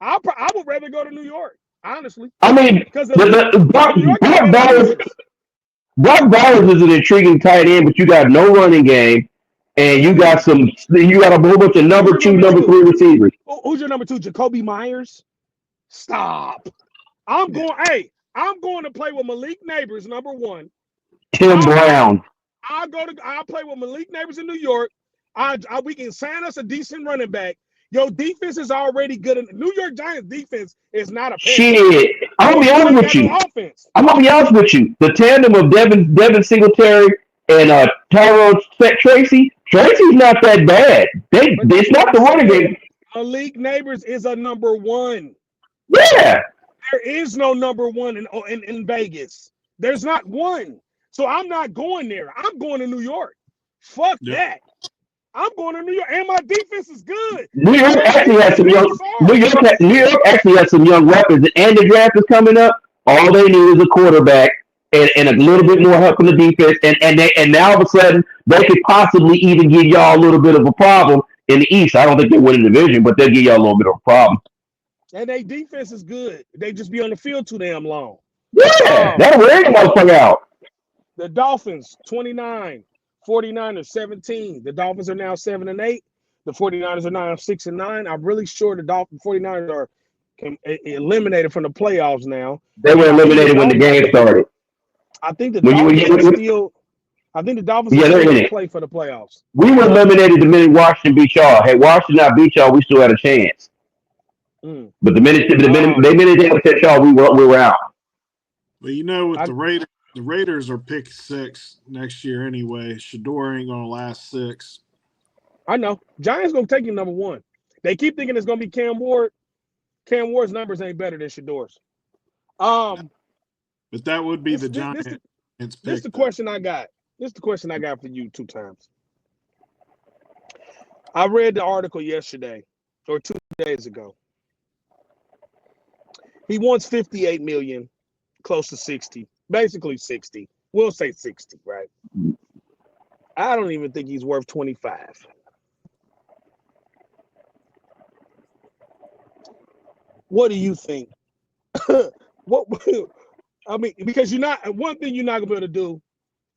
I would rather go to New York, honestly. I mean, because Brock Bowers is an intriguing tight end, but you got no running game, and you got a whole bunch of number 2, number 3 receivers. Who's your number 2? Jacoby Myers? Stop. I'm going to play with Malik Neighbors, number 1. Tim Brown. I'll play with Malik Neighbors in New York. We can sign us a decent running back. Your defense is already good. New York Giants defense is not a shit. I'm gonna be honest with you. The tandem of Devin Singletary and Tyrone Tracy's not that bad. It's not the running game. Malik Neighbors is a number 1. Yeah. There is no number 1 in Vegas. There's not one. So I'm not going there. I'm going to New York. Fuck that. I'm going to New York, and my defense is good. New York actually has some young weapons, and the draft is coming up. All they need is a quarterback and a little bit more help from the defense, and now all of a sudden they could possibly even give y'all a little bit of a problem in the East. I don't think they win the division, but they'll give y'all a little bit of a problem. And their defense is good. They just be on the field too damn long. Yeah, that'll wear the motherfucker out. The Dolphins 29. 49ers 17. The Dolphins are now 7-8. The 49ers are now 6-9. I'm really sure the 49ers are eliminated from the playoffs now. They were eliminated when the game started. I think the Dolphins I think the Dolphins are going to play for the playoffs. We were eliminated the minute Washington beat y'all. Had Washington not beat y'all, we still had a chance. But the minute they upset y'all, we were out. Well, with the Raiders are pick 6 next year anyway. Shedeur ain't gonna last 6. I know. Giants gonna take him number 1. They keep thinking it's gonna be Cam Ward. Cam Ward's numbers ain't better than Shedeur's. But that would be the Giants. This is the question I got. This is the question I got for you 2 times. I read the article yesterday or 2 days ago. He wants $58 million, close to 60. Basically 60. We'll say 60, right? I don't even think he's worth 25. What do you think? Because one thing you're not gonna be able to do,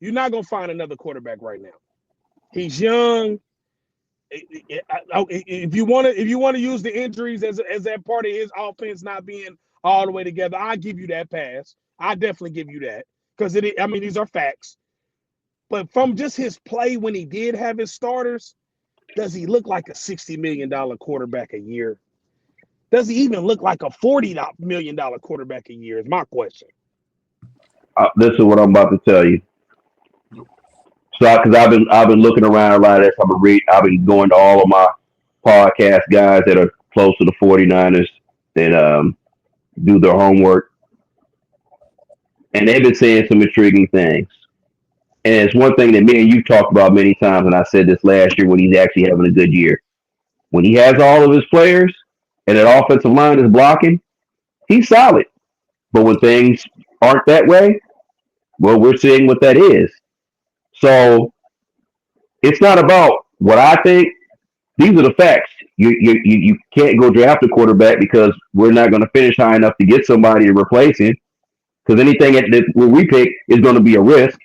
you're not gonna find another quarterback right now. He's young. If you want to use the injuries as that part of his offense not being all the way together, I give you that pass. I definitely give you that because these are facts. But from just his play when he did have his starters, does he look like a $60 million quarterback a year? Does he even look like a $40 million quarterback a year? Is my question. This is what I'm about to tell you. So, because I've been looking around a lot of this, I've been going to all of my podcast guys that are close to the 49ers that do their homework, and they've been saying some intriguing things. And it's one thing that me and you talked about many times, and I said this last year when he's actually having a good year. When he has all of his players and that offensive line is blocking, he's solid. But when things aren't that way, well, we're seeing what that is. So it's not about what I think. These are the facts. You can't go draft a quarterback because we're not going to finish high enough to get somebody to replace him. Because anything that we pick is going to be a risk.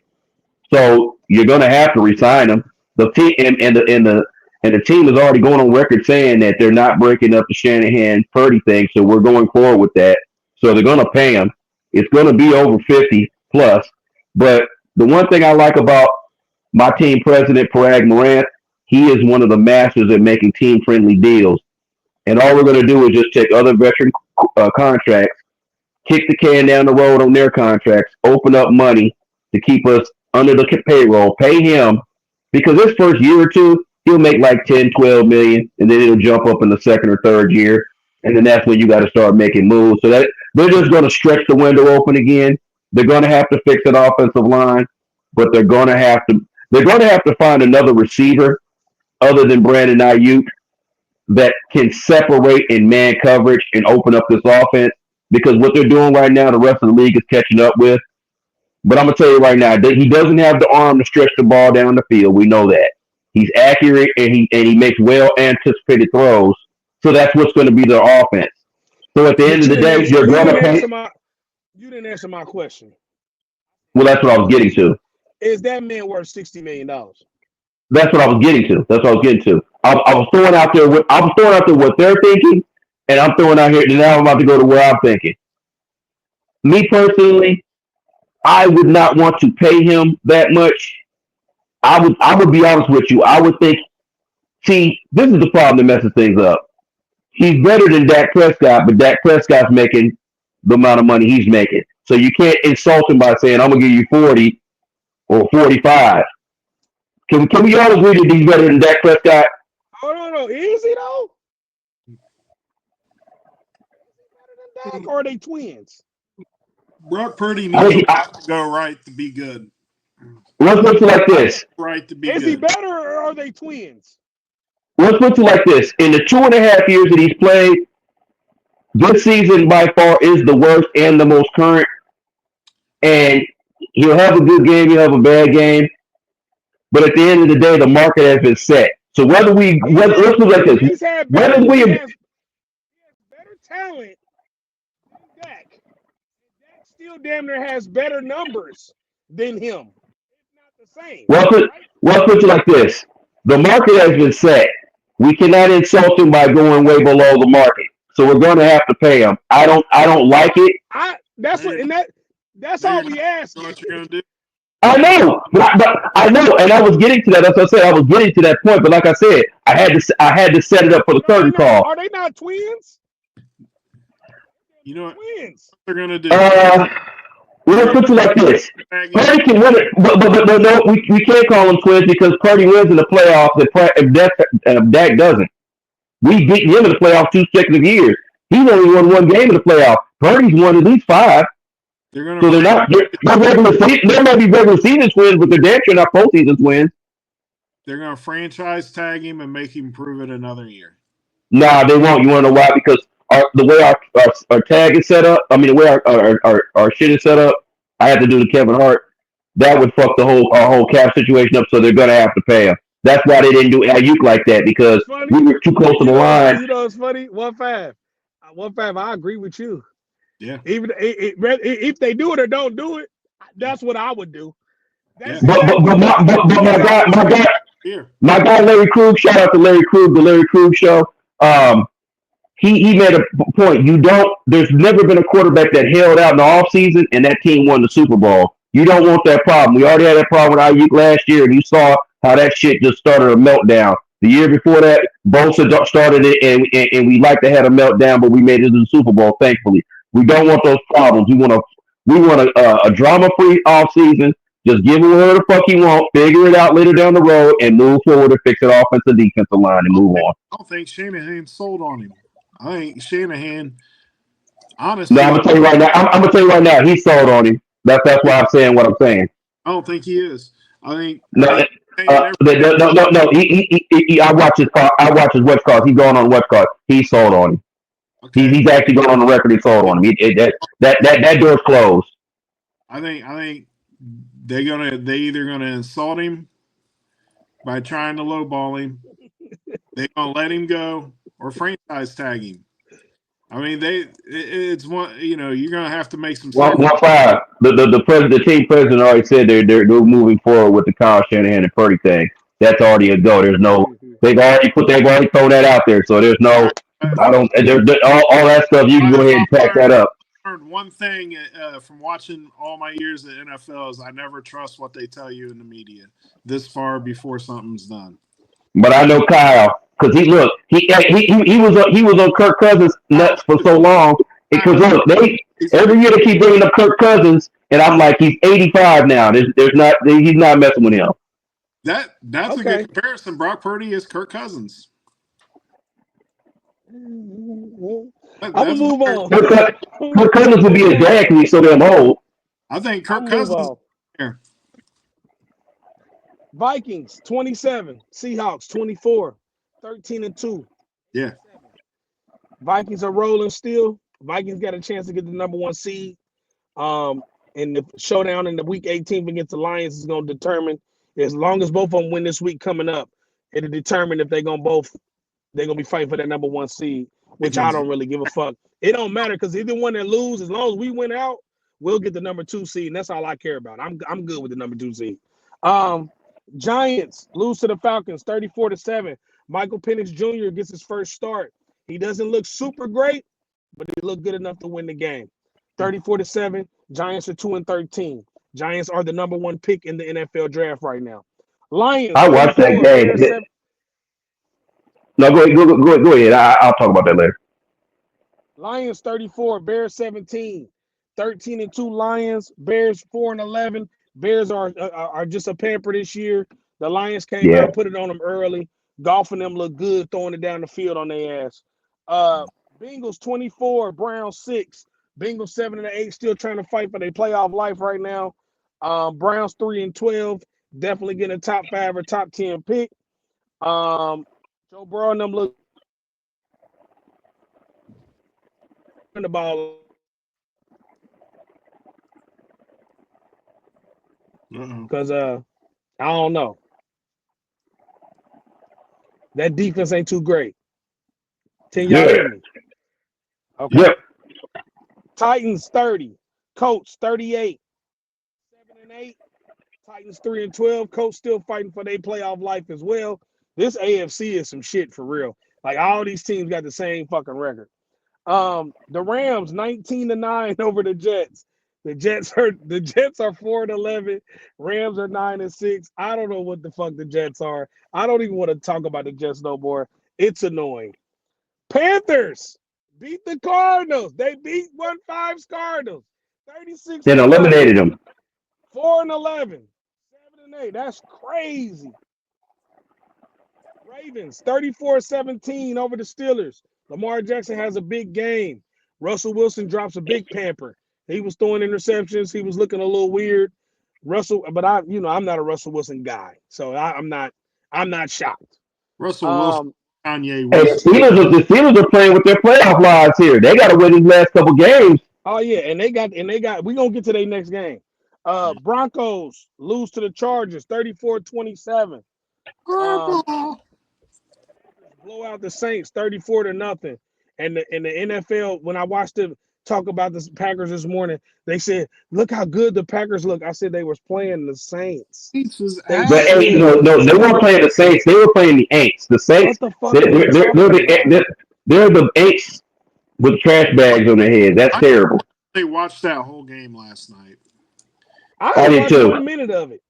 So you're going to have to resign him. The team and the team is already going on record saying that they're not breaking up the Shanahan Purdy thing. So we're going forward with that. So they're going to pay him. It's going to be over 50 plus. But the one thing I like about my team president, Parag Morant, he is one of the masters at making team-friendly deals. And all we're going to do is just take other veteran contracts, kick the can down the road on their contracts, open up money to keep us under the payroll, pay him, because this first year or two, he'll make like 10, 12 million, and then it'll jump up in the second or third year. And then that's when you got to start making moves. So that they're just going to stretch the window open again. They're going to have to fix an offensive line, but they're going to have to find another receiver other than Brandon Ayuk that can separate in man coverage and open up this offense, because what they're doing right now, the rest of the league is catching up with. But I'm going to tell you right now, he doesn't have the arm to stretch the ball down the field. We know that. He's accurate, and he makes well-anticipated throws. So that's what's going to be their offense. So at the end of the day, you're going to pay. You didn't answer my question. Well, that's what I was getting to. Is that man worth $60 million? That's what I was getting to. I was throwing out there what they're thinking, and I'm throwing out here. Now I'm about to go to where I'm thinking. Me personally, I would not want to pay him that much. I would be honest with you. I would think. See, this is the problem that messes things up. He's better than Dak Prescott, but Dak Prescott's making the amount of money he's making. So you can't insult him by saying, I'm going to give you 40 or 45. Can we all agree that he's better than Dak Prescott? Oh, no. Is he, though? Better than Dak, or are they twins? Brock Purdy needs to go right to be good. Let's put it like this. Right to be Is good. he better, or are they twins? Let's put it like this. In the 2.5 years that he's played, this season by far is the worst and the most current. And he'll have a good game, he'll have a bad game. But at the end of the day, the market has been set. So let's put it like this. He has better talent than Dak. Dak still damn near has better numbers than him. It's not the same. Let's put it like this. The market has been set. We cannot insult him by going way below the market. So we're going to have to pay him. I don't like it. That's all we ask. What you're gonna do? I know, but I know, and I was getting to that. As I said, I was getting to that point. But like I said, I had to set it up for the curtain call. Are they not twins? You know what Twins. they're gonna do? Let's put it like this. Purdy can win it, but no, we can't call them twins because Purdy wins in the playoffs if Dak doesn't. We beat him in the playoffs 2 consecutive years. He's only won one game in the playoffs. Purdy's won at least 5. They're not regular season. There might be regular season twins, but they're damn sure not postseason twins. They're gonna franchise tag him and make him prove it another year. Nah, they won't. You want to know why? Because the way our tag is set up, the way our shit is set up, I have to do the Kevin Hart. That would fuck our whole cap situation up. So they're gonna have to pay him. That's why they didn't do Ayuk like that, because we were too close to the line. You know, it's funny. 1-5. 1-5. I agree with you. Yeah. Even if they do it or don't do it, that's what I would do. But my guy, Here. My guy Larry Krug, shout out to Larry Krug, the Larry Krug show. He made a point. There's never been a quarterback that held out in the offseason and that team won the Super Bowl. You don't want that problem. We already had that problem with Ayuk last year, and you saw how that shit just started a meltdown. The year before that, Bosa started it, and we like to have a meltdown, but we made it to the Super Bowl, thankfully. We don't want those problems. We want a drama-free offseason. Just give him whatever the fuck he wants, figure it out later down the road, and move forward and fix it offensive defensive line and move on. I don't think Shanahan sold on him. I think Shanahan, honestly. No, I'm gonna tell you right now. I'm gonna tell you right now. He sold on him. That's why I'm saying what I'm saying. I don't think he is. I think no. I watch his car. I watch his West card. He's going on West card. He sold on him. Okay. He's actually going on the record. He sold on him. That door's closed. I think they're either gonna insult him by trying to lowball him. They're gonna let him go or franchise tag him. I mean, it's one. You're gonna have to make some. 1-5. The team president already said they're moving forward with the Kyle Shanahan and Purdy thing. That's already a go. There's no. They've already thrown that out there. So there's no. I don't. All that stuff. You can go ahead and pack that up. I learned one thing from watching all my years at NFL is I never trust what they tell you in the media this far before something's done. But I know Kyle because he was on Kirk Cousins nuts for so long because look, every year they keep bringing up Kirk Cousins and I'm like he's 85 now. He's not messing with him. That's okay. A good comparison. Brock Purdy is Kirk Cousins. I'm gonna move on. Kirk Cousins will be his dad because he's so damn old. I think Kirk Cousins. Here. Vikings 27, Seahawks 24, 13-2. Yeah. Vikings are rolling still. Vikings got a chance to get the number 1 seed. And the showdown in the week 18 against the Lions is going to determine, as long as both of them win this week coming up, it'll determine if they're going to be fighting for that number 1 seed, which I don't really give a fuck. It don't matter because either one that lose, as long as we win out, we'll get the number 2 seed, and that's all I care about. I'm good with the number 2 seed. Giants lose to the Falcons 34-7. Michael Penix Jr. gets his first start. He doesn't look super great, but he looked good enough to win the game. 34-7. Giants are 2-13. Giants are the number 1 pick in the NFL draft right now. Lions. I watched that game. No, go ahead. I'll talk about that later. Lions 34, Bears 17. 13-2 Lions. Bears 4-11. Bears are just a pamper this year. The Lions came out and put it on them early. Goff and them look good throwing it down the field on their ass. Bengals 24, Browns 6. Bengals 7-8, still trying to fight for their playoff life right now. Browns 3-12, definitely getting a top 5 or top 10 pick. Joe Burrow and them look the ball. Because I don't know. That defense ain't too great. Can y'all hear me? Okay. Yep. Titans 30, Colts 38, 7-8. Titans 3-12. Colts still fighting for their playoff life as well. This AFC is some shit for real. Like all these teams got the same fucking record. The Rams 19-9 over the Jets. The Jets are 4-11. Rams are 9-6. I don't know what the fuck the Jets are. I don't even want to talk about the Jets no more. It's annoying. Panthers beat the Cardinals. They beat 1-5 Cardinals. 36. Then eliminated them. 4-11. 7-8. That's crazy. Ravens 34-17 over the Steelers. Lamar Jackson has a big game. Russell Wilson drops a big pamper. He was throwing interceptions. He was looking a little weird. But I'm not a Russell Wilson guy, so I'm not shocked. Russell Wilson, Kanye West. Hey, the Steelers are playing with their playoff lives here. They got to win these last couple games. Oh yeah, and they got. We're gonna get to their next game. Broncos lose to the Chargers, 34-27. Blow out the Saints, 34-0. And the NFL, when I watched the talk about the Packers this morning. They said, "Look how good the Packers look." I said they was playing the Saints. Saints was They But ass. hey, no, they weren't playing the Saints. They were playing the Aints. The Saints, What the fuck they're, are you they're, they're, talking the, about? they're the Aints with trash bags on their head. That's I terrible. They watched that whole game last night. I I didn't did watch too. 1 minute of it.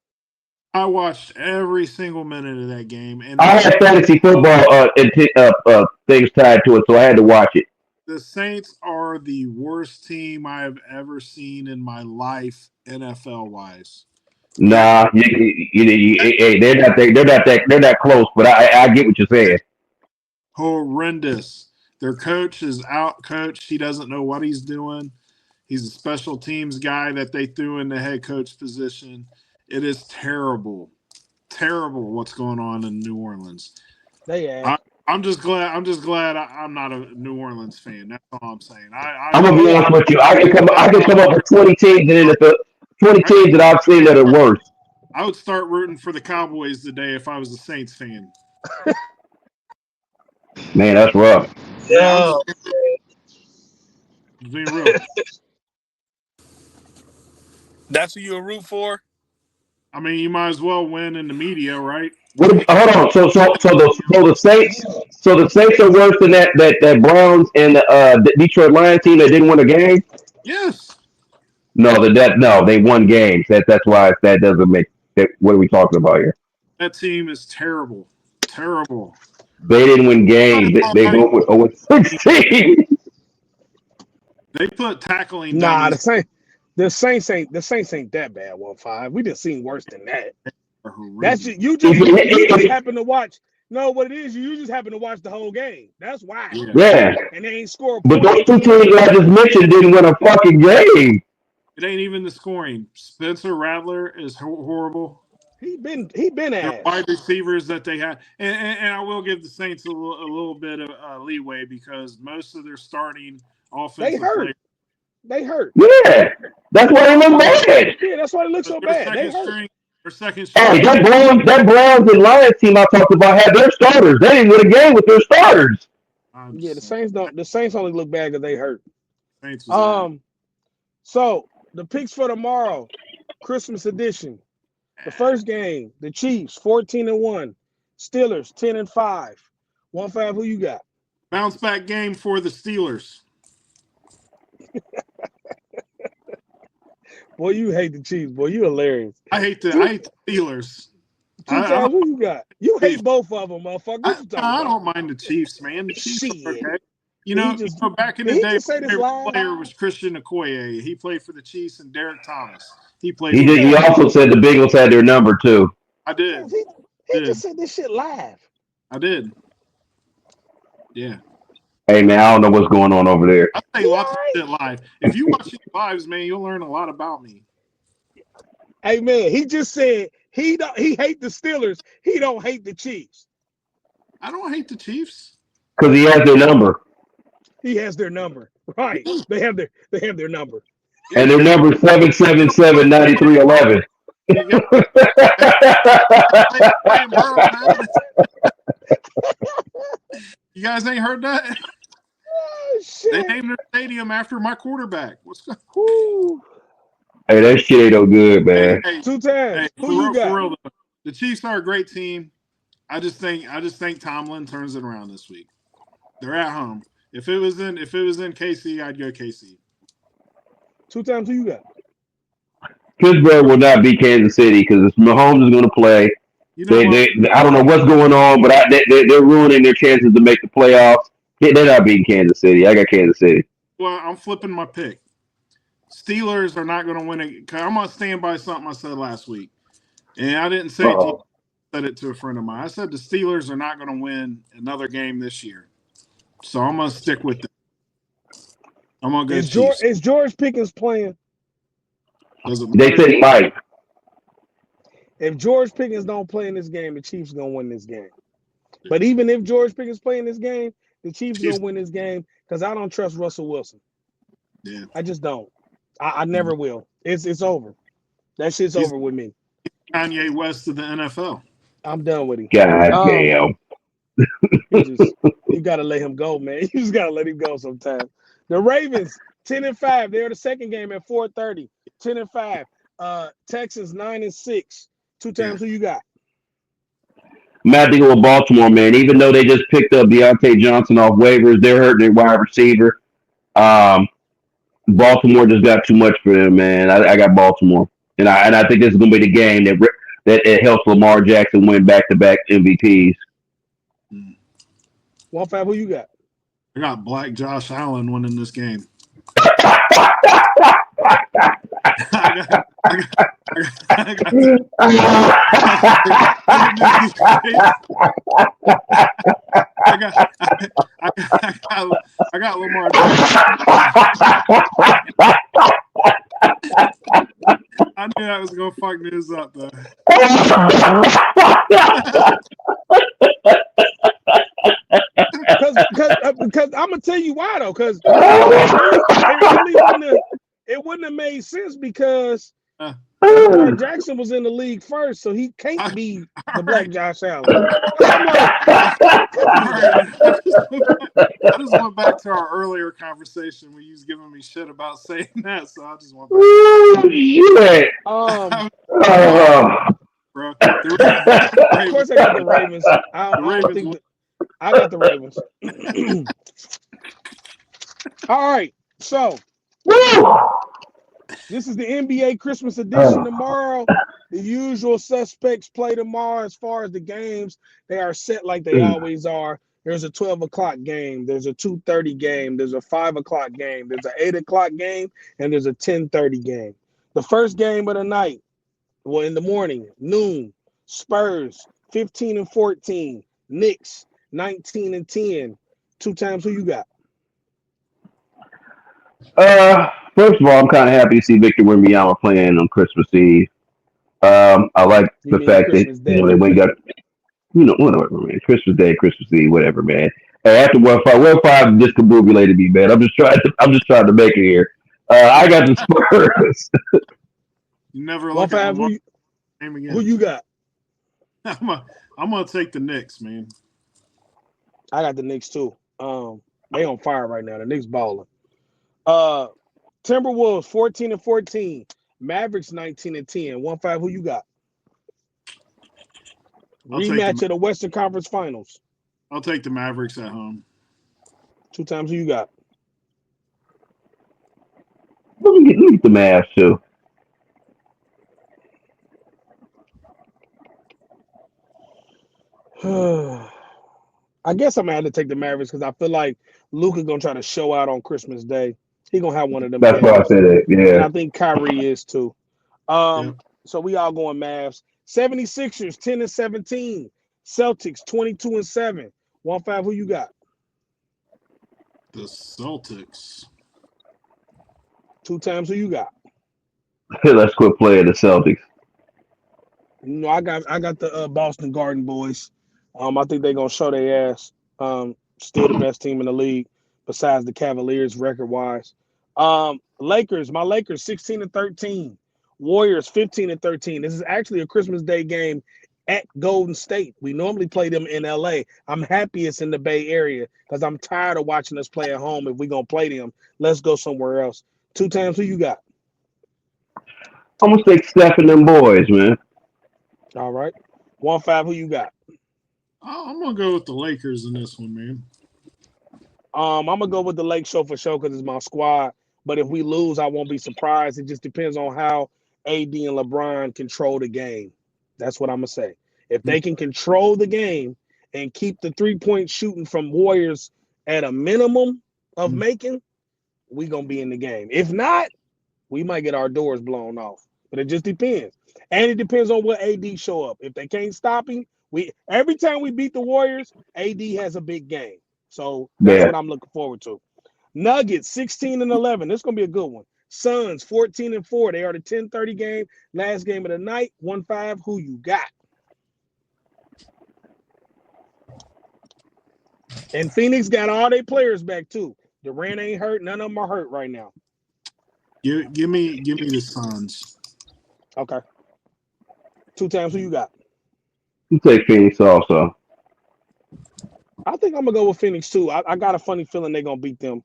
I watched every single minute of that game, and I had fantasy football things tied to it, so I had to watch it. the Saints are the worst team I have ever seen in my life, NFL wise. Nah, hey, they're not close. But I get what you're saying. Horrendous. Their coach is out coached. He doesn't know what he's doing. He's a special teams guy that they threw in the head coach position. It is terrible. Terrible what's going on in New Orleans. I'm just glad I'm not a New Orleans fan. That's all I'm saying. I'm gonna be honest with you. I can come up with 20 teams in the 20 teams that I've seen that are worse. I would start rooting for the Cowboys today if I was a Saints fan. Man, that's rough. Yeah. Being real. That's who you root for? I mean, you might as well win in the media, right? Hold on. So the Saints are worse than that Browns and the Detroit Lions team that didn't win a game. Yes. No, they won games. That's why that doesn't make that. What are we talking about here? That team is terrible. Terrible. They didn't win games. They went with 16. They put tackling Nah, dummies. the Saints ain't that bad. 1-5. We just seen worse than that. are horrendous. That's just, you just happen to watch. No, what it is, you just happen to watch the whole game. That's why. Yeah, And they ain't score. but those two teams I just mentioned didn't win a fucking game. It ain't even the scoring. Spencer Rattler is horrible. He been The ass. wide receivers that they have, and I will give the Saints a little bit of leeway because most of their starting offensive players. They hurt. Yeah, that's why they look bad. Yeah, that's why they look so bad. They hurt. Second Hey, string. that Browns and Lions team I talked about had their starters. They didn't win a game with their starters. Yeah, the Saints don't. The Saints only look bad because they hurt. Saints was So the picks for tomorrow, Christmas edition. The first game, the Chiefs 14-1, Steelers 10-5. 1-5. Who you got? bounce back game for the Steelers. Boy, you hate the Chiefs. Boy, you hilarious. I hate the Steelers. Who you got? You hate both of them, motherfucker. What you talking I about? don't mind the Chiefs, man. The Chiefs are Shit. okay. You know, back in the day, say this my live? player was Christian Okoye. He played for the Chiefs, and Derek Thomas. He played. He also said the Bengals had their number too. I did. He just said this shit live. I did. Yeah. Hey man, I don't know what's going on over there. I'll tell you lots of shit live. If you watch these lives, man, you'll learn a lot about me. Hey man, he just said he hate the Steelers. He don't hate the Chiefs. I don't hate the Chiefs. Because he has their number. He has their number. Right. They have their number. And their number is 777-9311. You guys ain't heard that? Oh, shit. They named their stadium after my quarterback. What's going Woo. Hey, that shit ain't no good, man. Hey, 2 times. Who you got? for real, though, the Chiefs are a great team. I just think Tomlin turns it around this week. They're at home. If it was in KC, I'd go KC. 2 times. Who you got? Pittsburgh will not beat Kansas City because Mahomes is going to play. You know what? I don't know what's going on, but they're ruining their chances to make the playoffs. They're not beating Kansas City. I got Kansas City. Well, I'm flipping my pick. Steelers are not going to win it. I'm going to stand by something I said last week. And I didn't say it to you. I said it to a friend of mine. I said the Steelers are not going to win another game this year. So I'm going to stick with them. I'm going to go Chiefs. Is George Pickens playing? They said he might. If George Pickens don't play in this game, the Chiefs are going to win this game. But even if George Pickens play in this game, the Chiefs are going to win this game because I don't trust Russell Wilson. Yeah. I just don't. I never will. It's over. That shit's over with me. Kanye West of the NFL. I'm done with him. God damn. You got to let him go, man. You just got to let him go sometimes. The Ravens 10-5. They're the second game at 4:30. 10-5. Texans 9-6. Two times. Who you got? Man, I think it was Baltimore, man. Even though they just picked up Deontay Johnson off waivers, they're hurting their wide receiver. Baltimore just got too much for them, man. I got Baltimore, and I think this is going to be the game that it helps Lamar Jackson win back-to-back MVPs. 1-5. Who you got? I got Black Josh Allen winning this game. I got Lamar Jackson. I knew I was gonna fuck this up though. Because I'm gonna tell you why though. Because it wouldn't have made sense because Lamar Jackson was in the league first, so he can't be the Black Josh Allen. I just went back to our earlier conversation where you was giving me shit about saying that, so I just went back. Shit. Bro, of course, I got the Ravens. I got the Ravens. All right, so this is the NBA Christmas edition tomorrow. The usual suspects play tomorrow. As far as the games, they are set like they always are. There's a 12 o'clock game. There's a 2:30 game. There's a 5 o'clock game. There's an 8 o'clock game, and there's a 10:30 game. The first game of the night, well, in the morning, noon, Spurs 15-14, Knicks 19-10. Two times. Who you got? First of all, I'm kind of happy to see Victor Wembanyama playing on Christmas Eve. I like the fact that they went got whatever, man. Christmas Day, Christmas Eve, whatever, man. Hey, after 1-5 discombobulated me, man. I'm just trying to make it here. I got the Spurs. You never look at the game again. Who you got? I'm gonna take the Knicks, man. I got the Knicks too. They on fire right now. The Knicks balling. Timberwolves 14-14. Mavericks 19-10. 1-5. Who you got? Rematch of the Western Conference Finals. I'll take the Mavericks at home. Two times. Who you got? Let me get the Mavs too. I guess I'm gonna have to take the Mavericks because I feel like Luka gonna try to show out on Christmas Day. He gonna have one of them. That's why I said it. Yeah, and I think Kyrie is too. So we all going Mavs. 76ers 10-17. Celtics 22-7. 1-5. Who you got? The Celtics. Two times. Who you got? Let's quit playing the Celtics. No, I got the Boston Garden Boys. I think they're gonna show their ass. Still the best team in the league besides the Cavaliers record wise. Lakers 16-13. Warriors 15-13. This is actually a Christmas Day game at Golden State. We normally play them in LA. I'm happy it's in the Bay Area because I'm tired of watching us play at home. If we're gonna play them, let's go somewhere else. Two times. Who you got? I'm gonna take Steph and them boys, man. All right. 1-5. Who you got? I'm gonna go with the Lakers in this one, man. I'm gonna go with the Lake Show for sure because it's my squad. But if we lose, I won't be surprised. It just depends on how AD and LeBron control the game. That's what I'm gonna say. If they can control the game and keep the 3-point shooting from Warriors at a minimum of making, we gonna be in the game. If not, we might get our doors blown off. But it just depends. And it depends on what AD show up. If they can't stop him, every time we beat the Warriors, AD has a big game. So that's what I'm looking forward to. Nuggets 16-11. This is gonna be a good one. Suns 14-4. They are the 10:30 game. Last game of the night. 1-5. Who you got? And Phoenix got all their players back too. Durant ain't hurt. None of them are hurt right now. Give me the Suns. Okay. Two times. Who you got? You take Phoenix also. I think I'm gonna go with Phoenix too. I got a funny feeling they're gonna beat them.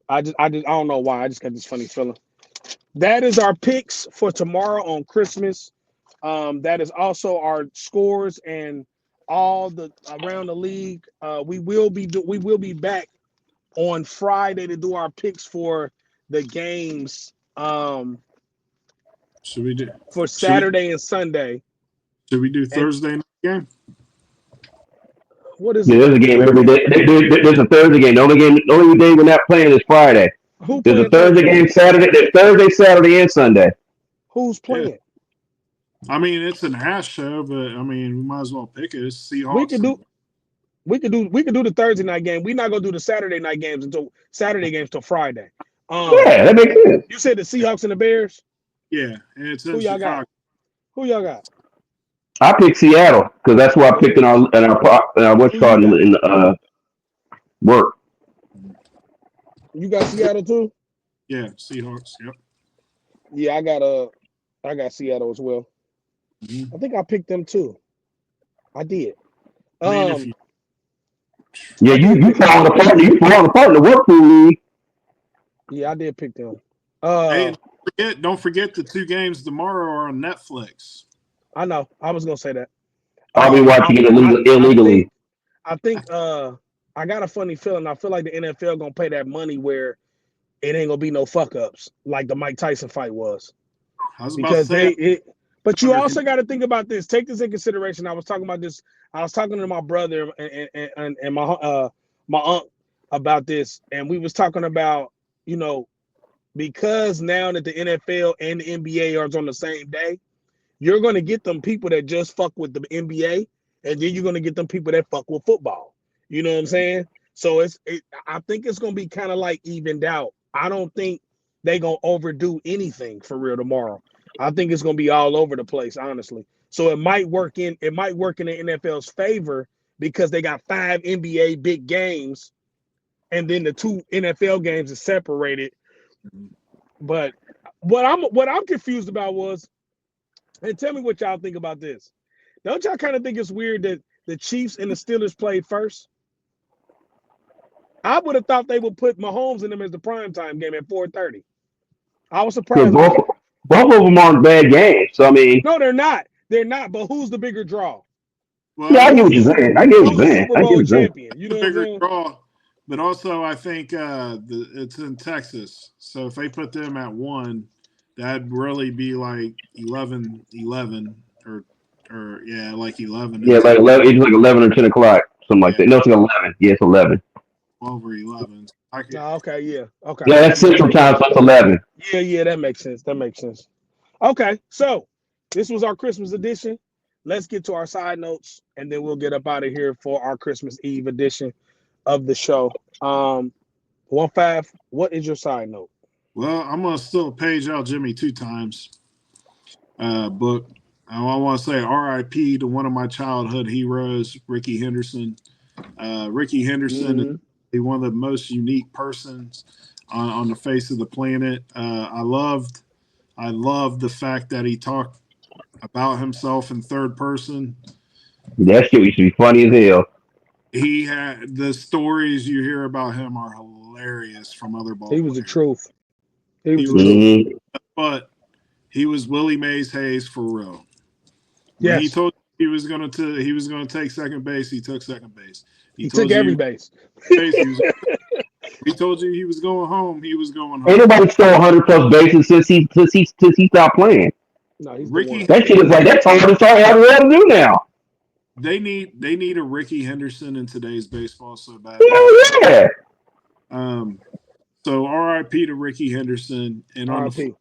I don't know why. I just got this funny feeling. That is our picks for tomorrow on Christmas. That is also our scores and all the around the league. We will be back on Friday to do our picks for the games Should we do? for Saturday and Sunday. Should we do Thursday night game? What is Yeah, it? there's a game every day. There's a Thursday game. The only day we're not playing is Friday. Who There's a playing Thursday game Saturday. There's Thursday, Saturday, and Sunday. Who's playing? I mean, it's an ass show, but I mean, we might as well pick it. It's Seahawks. We could do the Thursday night game. We're not gonna do the Saturday night games until Friday. Yeah, that makes sense. You said the Seahawks and the Bears. Yeah, and it's in Who y'all Chicago. got? Who y'all got? I picked Seattle because that's what I picked in our what's called in work. You got Seattle too? Yeah, Seahawks. Yep. Yeah, I got Seattle as well. Mhm. I think I picked them too. I did. I mean, if you, Yeah, you falling apart. You falling apart in the work pool league. Yeah, I did pick them. hey, don't forget the 2 games tomorrow are on Netflix. I know. I was gonna say that. I'll be watching it illegally. I think I got a funny feeling. I feel like the NFL gonna pay that money where it ain't gonna be no fuck ups like the Mike Tyson fight was. I was about Because to say, but you also got to think about this. Take this in consideration. I was talking about this. I was talking to my brother and my aunt about this, and we was talking about, because now that the NFL and the NBA are on the same day, you're going to get them people that just fuck with the NBA, and then you're going to get them people that fuck with football. You know what I'm saying? So I think it's going to be kind of like evened out. I don't think they going to overdo anything for real tomorrow. I think it's going to be all over the place, honestly. So it might work in the NFL's favor because they got 5 NBA big games, and then the 2 NFL games are separated. But what I'm confused about was, and tell me what y'all think about this. Don't y'all kind of think it's weird that the Chiefs and the Steelers played first? I would have thought they would put Mahomes in them as the primetime game at 4:30. I was surprised. Both of them aren't bad games. So I mean, no, they're not. They're not. But who's the bigger draw? well, yeah, I get what you're saying. I get what Who's you're the saying. Super Bowl champion? You know what I'm bigger saying? draw, but also I think it's in Texas. So if they put them at 1, that'd really be like 11 or yeah, like 11. Yeah, like 11. It's like 11 or 10 o'clock, something like that. No, it's like 11. Yeah, it's 11. 12 or 11. Okay, yeah. Okay. Yeah, that's Central Time, so it's 11. Yeah, that makes sense. Okay, so this was our Christmas edition. Let's get to our side notes, and then we'll get up out of here for our Christmas Eve edition of the show. 15, what is your side note? Well, I'm gonna still page out Jimmy 2 times. But I want to say R.I.P. to one of my childhood heroes, Ricky Henderson. Ricky Henderson is one of the most unique persons on the face of the planet. I loved the fact that he talked about himself in third person. That shit used to be funny as hell. He had the stories you hear about him are hilarious from other ball He was players. the truth. But he was Willie Mays Hayes for real. Yeah, When he told you he was going to take second base, he took second base. He took every base. He told you he was going home. He was going home. Ain't nobody stole 100+ bases since he stopped playing. No, he's Ricky. That shit is like that's hard to do now. They need a Ricky Henderson in today's baseball so bad. Yeah. So R.I.P. to Ricky Henderson, and R.I.P.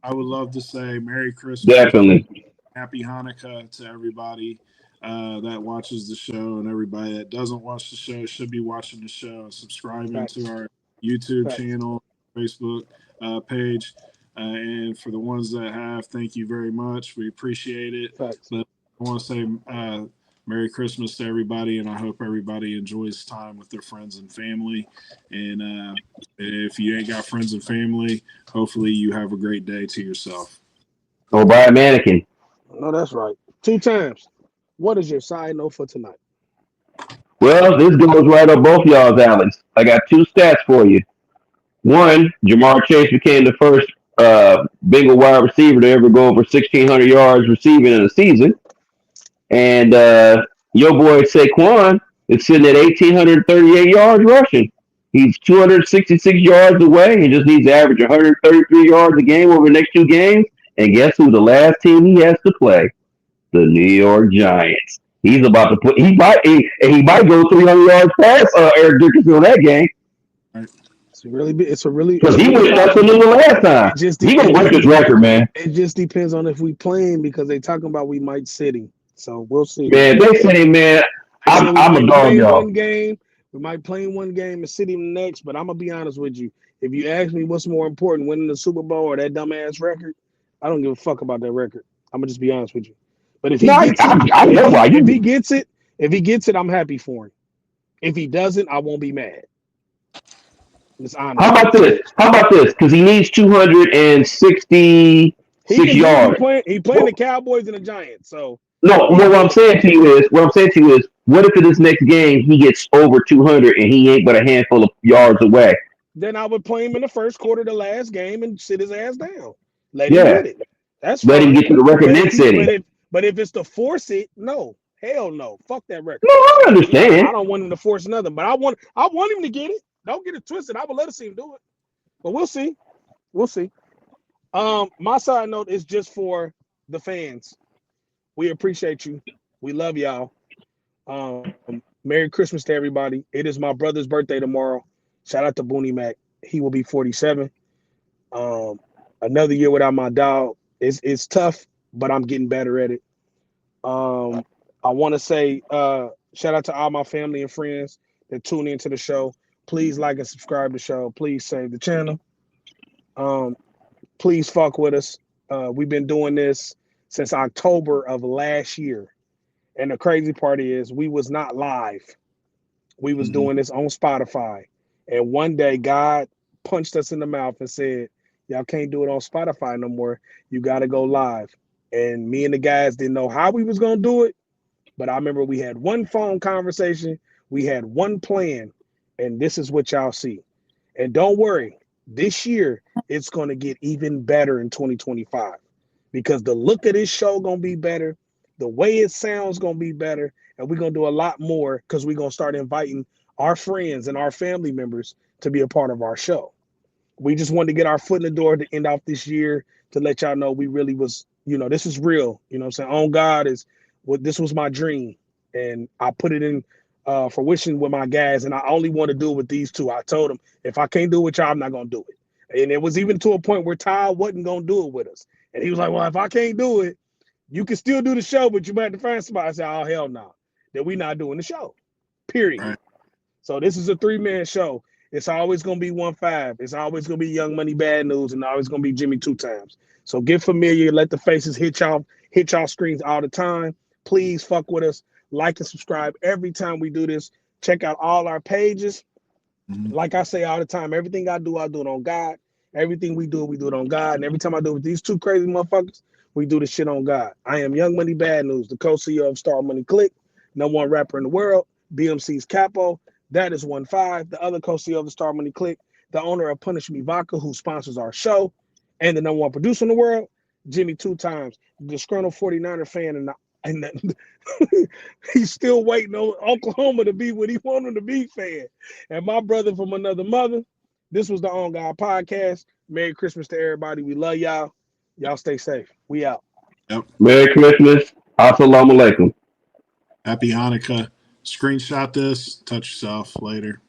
I would love to say Merry Christmas, Definitely. Happy Hanukkah to everybody that watches the show, and everybody that doesn't watch the show should be watching the show and subscribing to our YouTube channel, Facebook page. And for the ones that have, thank you very much. We appreciate it. But I want to say Merry Christmas to everybody, and I hope everybody enjoys time with their friends and family. And if you ain't got friends and family, hopefully you have a great day to yourself. Or buy a mannequin. No, that's right. 2 times. What is your side note for tonight? Well, this goes right up both y'all's alleys. I got 2 stats for you. One, Jamar Chase became the first Bengal wide receiver to ever go over 1,600 yards receiving in a season. And your boy Saquon is sitting at 1,838 yards rushing. He's 266 yards away. He just needs to average 133 yards a game over the next 2 games. And guess who? The last team he has to play, the New York Giants. He's about to put. He might go 300 yards past Eric Dickerson on that game. It's a really because he went up to the last time. He gonna break his record, man. It just depends on if we play him because they talking about we might sit him. So we'll see. Man, they said him, man. I'm a dog, y'all. One game, we might play in one game and sit him next. But I'm gonna be honest with you. If you ask me what's more important, winning the Super Bowl or that dumbass record, I don't give a fuck about that record. I'm gonna just be honest with you. But if he gets it, I'm happy for him. If he doesn't, I won't be mad. It's honest. How about this? Because he needs 266 yards. He playing the Cowboys and the Giants. So no. What I'm saying to you is, what if in this next game he gets over 200 and he ain't but a handful of yards away? Then I would play him in the first quarter of the last game and sit his ass down. Let him get it. That's let him get to the record and then sit him. But if it's to force it, no. Hell no. Fuck that record. No, I understand. I don't want him to force nothing, but I want him to get it. Don't get it twisted. I would let us see him do it. But we'll see. We'll see. My side note is just for the fans. We appreciate you. We love y'all. Merry Christmas to everybody. It is my brother's birthday tomorrow. Shout out to Booney Mac. He will be 47. Another year without my dog. It's tough, but I'm getting better at it. I want to say shout out to all my family and friends that tune into the show. Please like and subscribe to the show. Please save the channel. Please fuck with us. We've been doing this since October of last year. And the crazy part is we was not live. We was doing this on Spotify. And one day God punched us in the mouth and said, y'all can't do it on Spotify no more. You got to go live. And me and the guys didn't know how we was going to do it. But I remember we had one phone conversation. We had one plan. And this is what y'all see. And don't worry, this year it's going to get even better in 2025 because the look of this show going to be better. The way it sounds going to be better. And we're going to do a lot more because we're going to start inviting our friends and our family members to be a part of our show. We just wanted to get our foot in the door to end off this year to let y'all know we really was, this is real. You know what I'm saying? On God is what this was my dream. And I put it in fruition with my guys, and I only want to do it with these two. I told them, if I can't do it with y'all, I'm not going to do it. And it was even to a point where Ty wasn't going to do it with us. And he was like, well, if I can't do it, you can still do the show, but you might have to find somebody. I said, oh, hell no. Then we're not doing the show, period. Right. So this is a 3-man show. It's always going to be 1-5. It's always going to be Young Money Bad News, and always going to be Jimmy 2 times. So get familiar. Let the faces hit y'all screens all the time. Please fuck with us. Like and subscribe every time we do this. Check out all our pages. Like I say all the time, everything I do it on God. Everything we do it on God. And every time I do it with these 2 crazy motherfuckers, we do this shit on God. I am Young Money Bad News, the co-CEO of Star Money Click, #1 rapper in the world, BMC's Capo. That is 1-5. The other co-CEO of the Star Money Click, the owner of Punish Me Vodka, who sponsors our show, and the #1 producer in the world, Jimmy 2 times, the disgruntled 49er fan, and he's still waiting on Oklahoma to be what he wanted him to be fan. And my brother from another mother, this was the On God Podcast. Merry Christmas to everybody. We love y'all. Y'all stay safe. We out. Yep. Merry Christmas. Assalamu alaikum. Happy Hanukkah. Screenshot this. Touch yourself later.